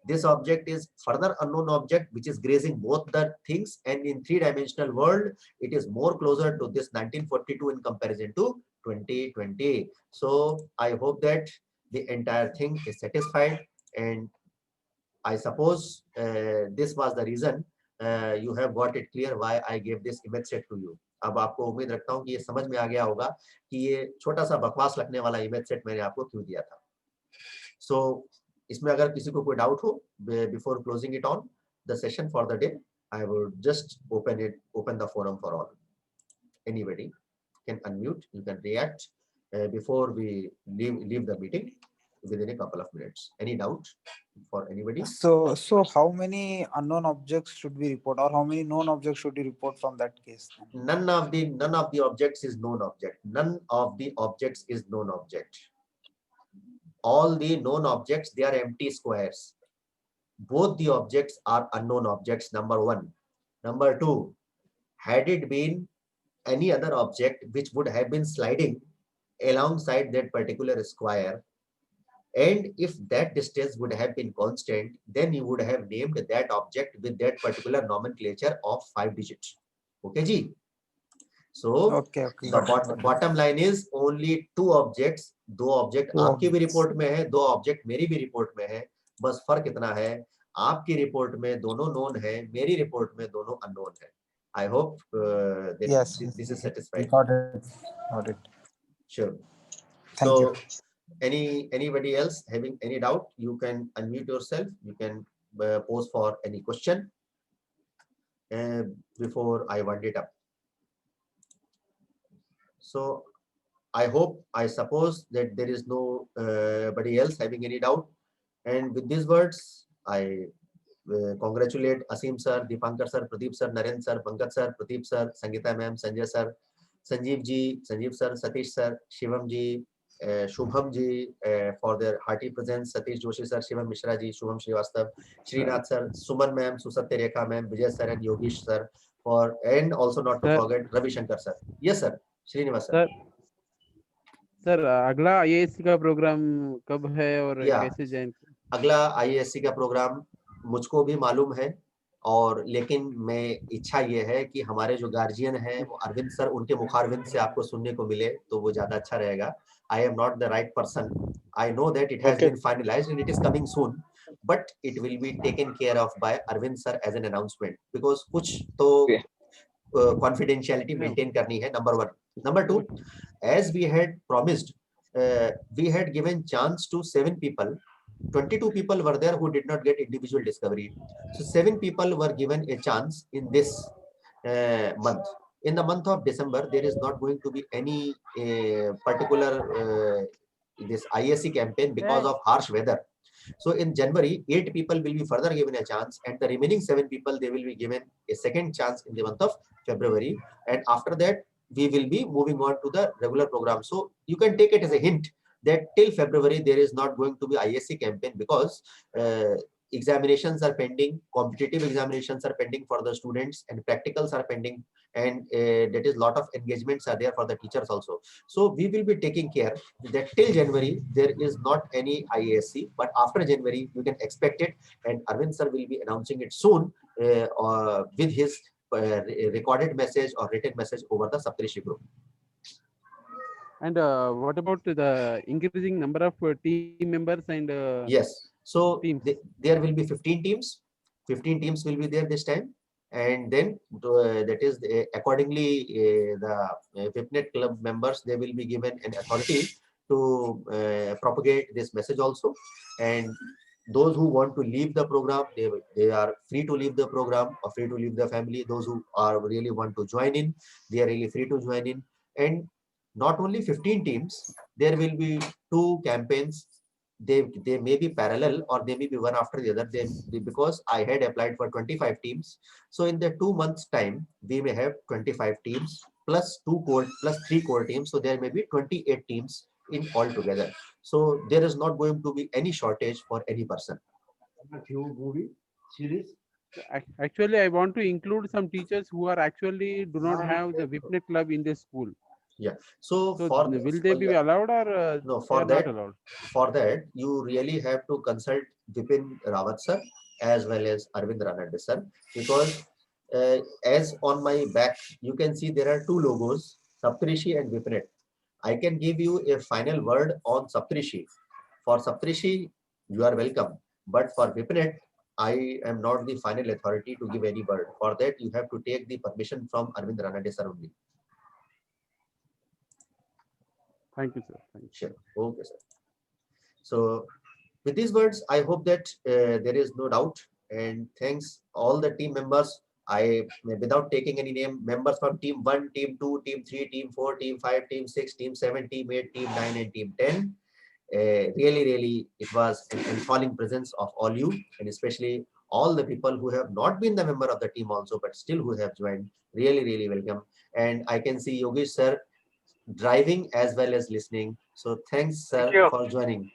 This object is further unknown object which is grazing both the things, and in three-dimensional world it is more closer to this 1942 in comparison to 2020. So I hope that the entire thing is satisfied, and I suppose this was the reason you have got it clear why I gave this image set to you. अब आपको उम्मीद रखता हूँ कि ये समझ में आ गया होगा कि ये छोटा सा बकवास लगने वाला इमेज सेट मैंने आपको क्यों दिया था. So इसमें अगर किसी को कोई डाउट हो before closing it on the session for the day, I will just open the forum for all. Anybody can unmute, you can react before we leave the meeting within a couple of minutes. Any doubt for anybody? So how many unknown objects should we report, or how many known objects should we report from that case? None of the objects is known object. None of the objects is known object. All the known objects, they are empty squares. Both the objects are unknown objects, number one. Number two, had it been any other object which would have been sliding alongside that particular square, and if that distance would have been constant, then you would have named that object with that particular nomenclature of 5 digits. Okay, ji? So Okay. the bottom line is only two objects. दो object आपकी भी report में है, दो object मेरी भी report में है. बस फर्क इतना है, आपकी रिपोर्ट में दोनों नोन है, मेरी रिपोर्ट में दोनों अननोन है. I hope this is satisfied. Got it. Sure. Thank you. Anybody else having any doubt, you can unmute yourself. You can pose for any question before I wind it up. So I suppose that there is nobody else having any doubt. And with these words, I congratulate Asim sir, Deepankar sir, Pradeep sir, Naren sir, Pankaj sir, Pradeep sir, Sangeeta ma'am, Sanjay sir, Sanjeev ji, Sanjeev sir, Satish sir, Shivam ji, Shubham ji for their hearty presence, Satish Joshi sir, Shivam Mishra ji, Shubham Srivastav, Srinath sir, Suman ma'am, Susatya Rekha ma'am, Vijay sir and Yogesh sir, and also not to forget Ravi Shankar sir. Yes sir, Srinivas sir. Sir अगला आईएएससी का programme कब है और कैसे join? अगला आईएएससी का programme मुझको भी मालूम है, और लेकिन मैं इच्छा ये है कि हमारे जो गार्जियन हैं वो अरविंद सर, उनके मुखारविंद से आपको सुनने को मिले तो वो ज्यादा अच्छा रहेगा. I am not the right person. I know that it has been finalized and it is coming soon, but it will be taken care of by Arvind sir as an announcement, because कुछ तो confidentiality maintain करनी है, number one. Number two, as we had promised, we had given chance to 7 people. 22 people were there who did not get individual discovery. So 7 people were given a chance in this month. In the month of December, there is not going to be any particular this ISC campaign because of harsh weather. So in January, 8 people will be further given a chance, and the remaining 7 people, they will be given a second chance in the month of February. And after that, we will be moving on to the regular program. So you can take it as a hint that till February, there is not going to be ISC campaign, because examinations are pending, competitive examinations are pending for the students, and practicals are pending, and that is lot of engagements are there for the teachers also. So we will be taking care that till January there is not any IASC, but after January you can expect it, and Arvind sir will be announcing it soon with his recorded message or written message over the Saptarishi group. And what about the increasing number of team members and yes, so there will be 15 teams. 15 teams will be there this time, and then that is accordingly the VIPNet club members, they will be given an authority to propagate this message also. And those who want to leave the program, they are free to leave the program or free to leave the family. Those who are really want to join in, they are really free to join in. And not only 15 teams, there will be 2 campaigns. They may be parallel or they may be one after the other. Because I had applied for 25 teams. So in the 2 months time, we may have 25 teams plus 3 core teams. So there may be 28 teams in all together. So there is not going to be any shortage for any person. Few movie series. Actually, I want to include some teachers who are actually do not have the VIPNET club in their school. Yeah. So So for will they be allowed, or no, they for are that, not allowed? for that you really have to consult Vipin Rawat sir as well as Arvind Ranade sir, because as on my back you can see there are two logos, Saptarishi and VIPNET. I can give you a final word on Saptarishi. For Saptarishi, you are welcome, but for VIPNET, I am not the final authority to give any word. For that, you have to take the permission from Arvind Ranade sir only. Thank you, sir. Thank you. Sure. Okay, sir. So with these words, I hope that there is no doubt, and thanks all the team members. I, without taking any name, members from team 1, team 2, team 3, team 4, team 5, team 6, team 7, team 8, team 9, and team 10. Really, it was an enthralling presence of all you, and especially all the people who have not been the member of the team also, but still who have joined. Really welcome. And I can see Yogesh sir driving as well as listening. So thanks, sir, for joining.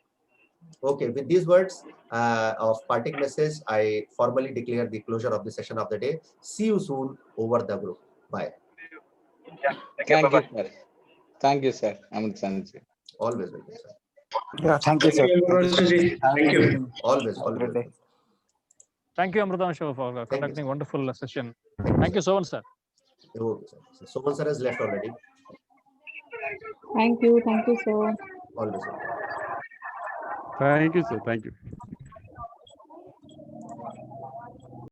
Okay, with these words of parting message, I formally declare the closure of the session of the day. See you soon over the group. Bye. Thank you, sir. Thank you, sir. Amit Sanji. Always welcome, sir. Yeah, thank you, sir. Thank you. Always Great welcome. day. Thank you, Amritanshu, for you, conducting sir. wonderful session. Thank you so much, sir. Okay, sir. So Soman sir has left already. Thank you, sir. Always welcome. Thank you, sir. Thank you.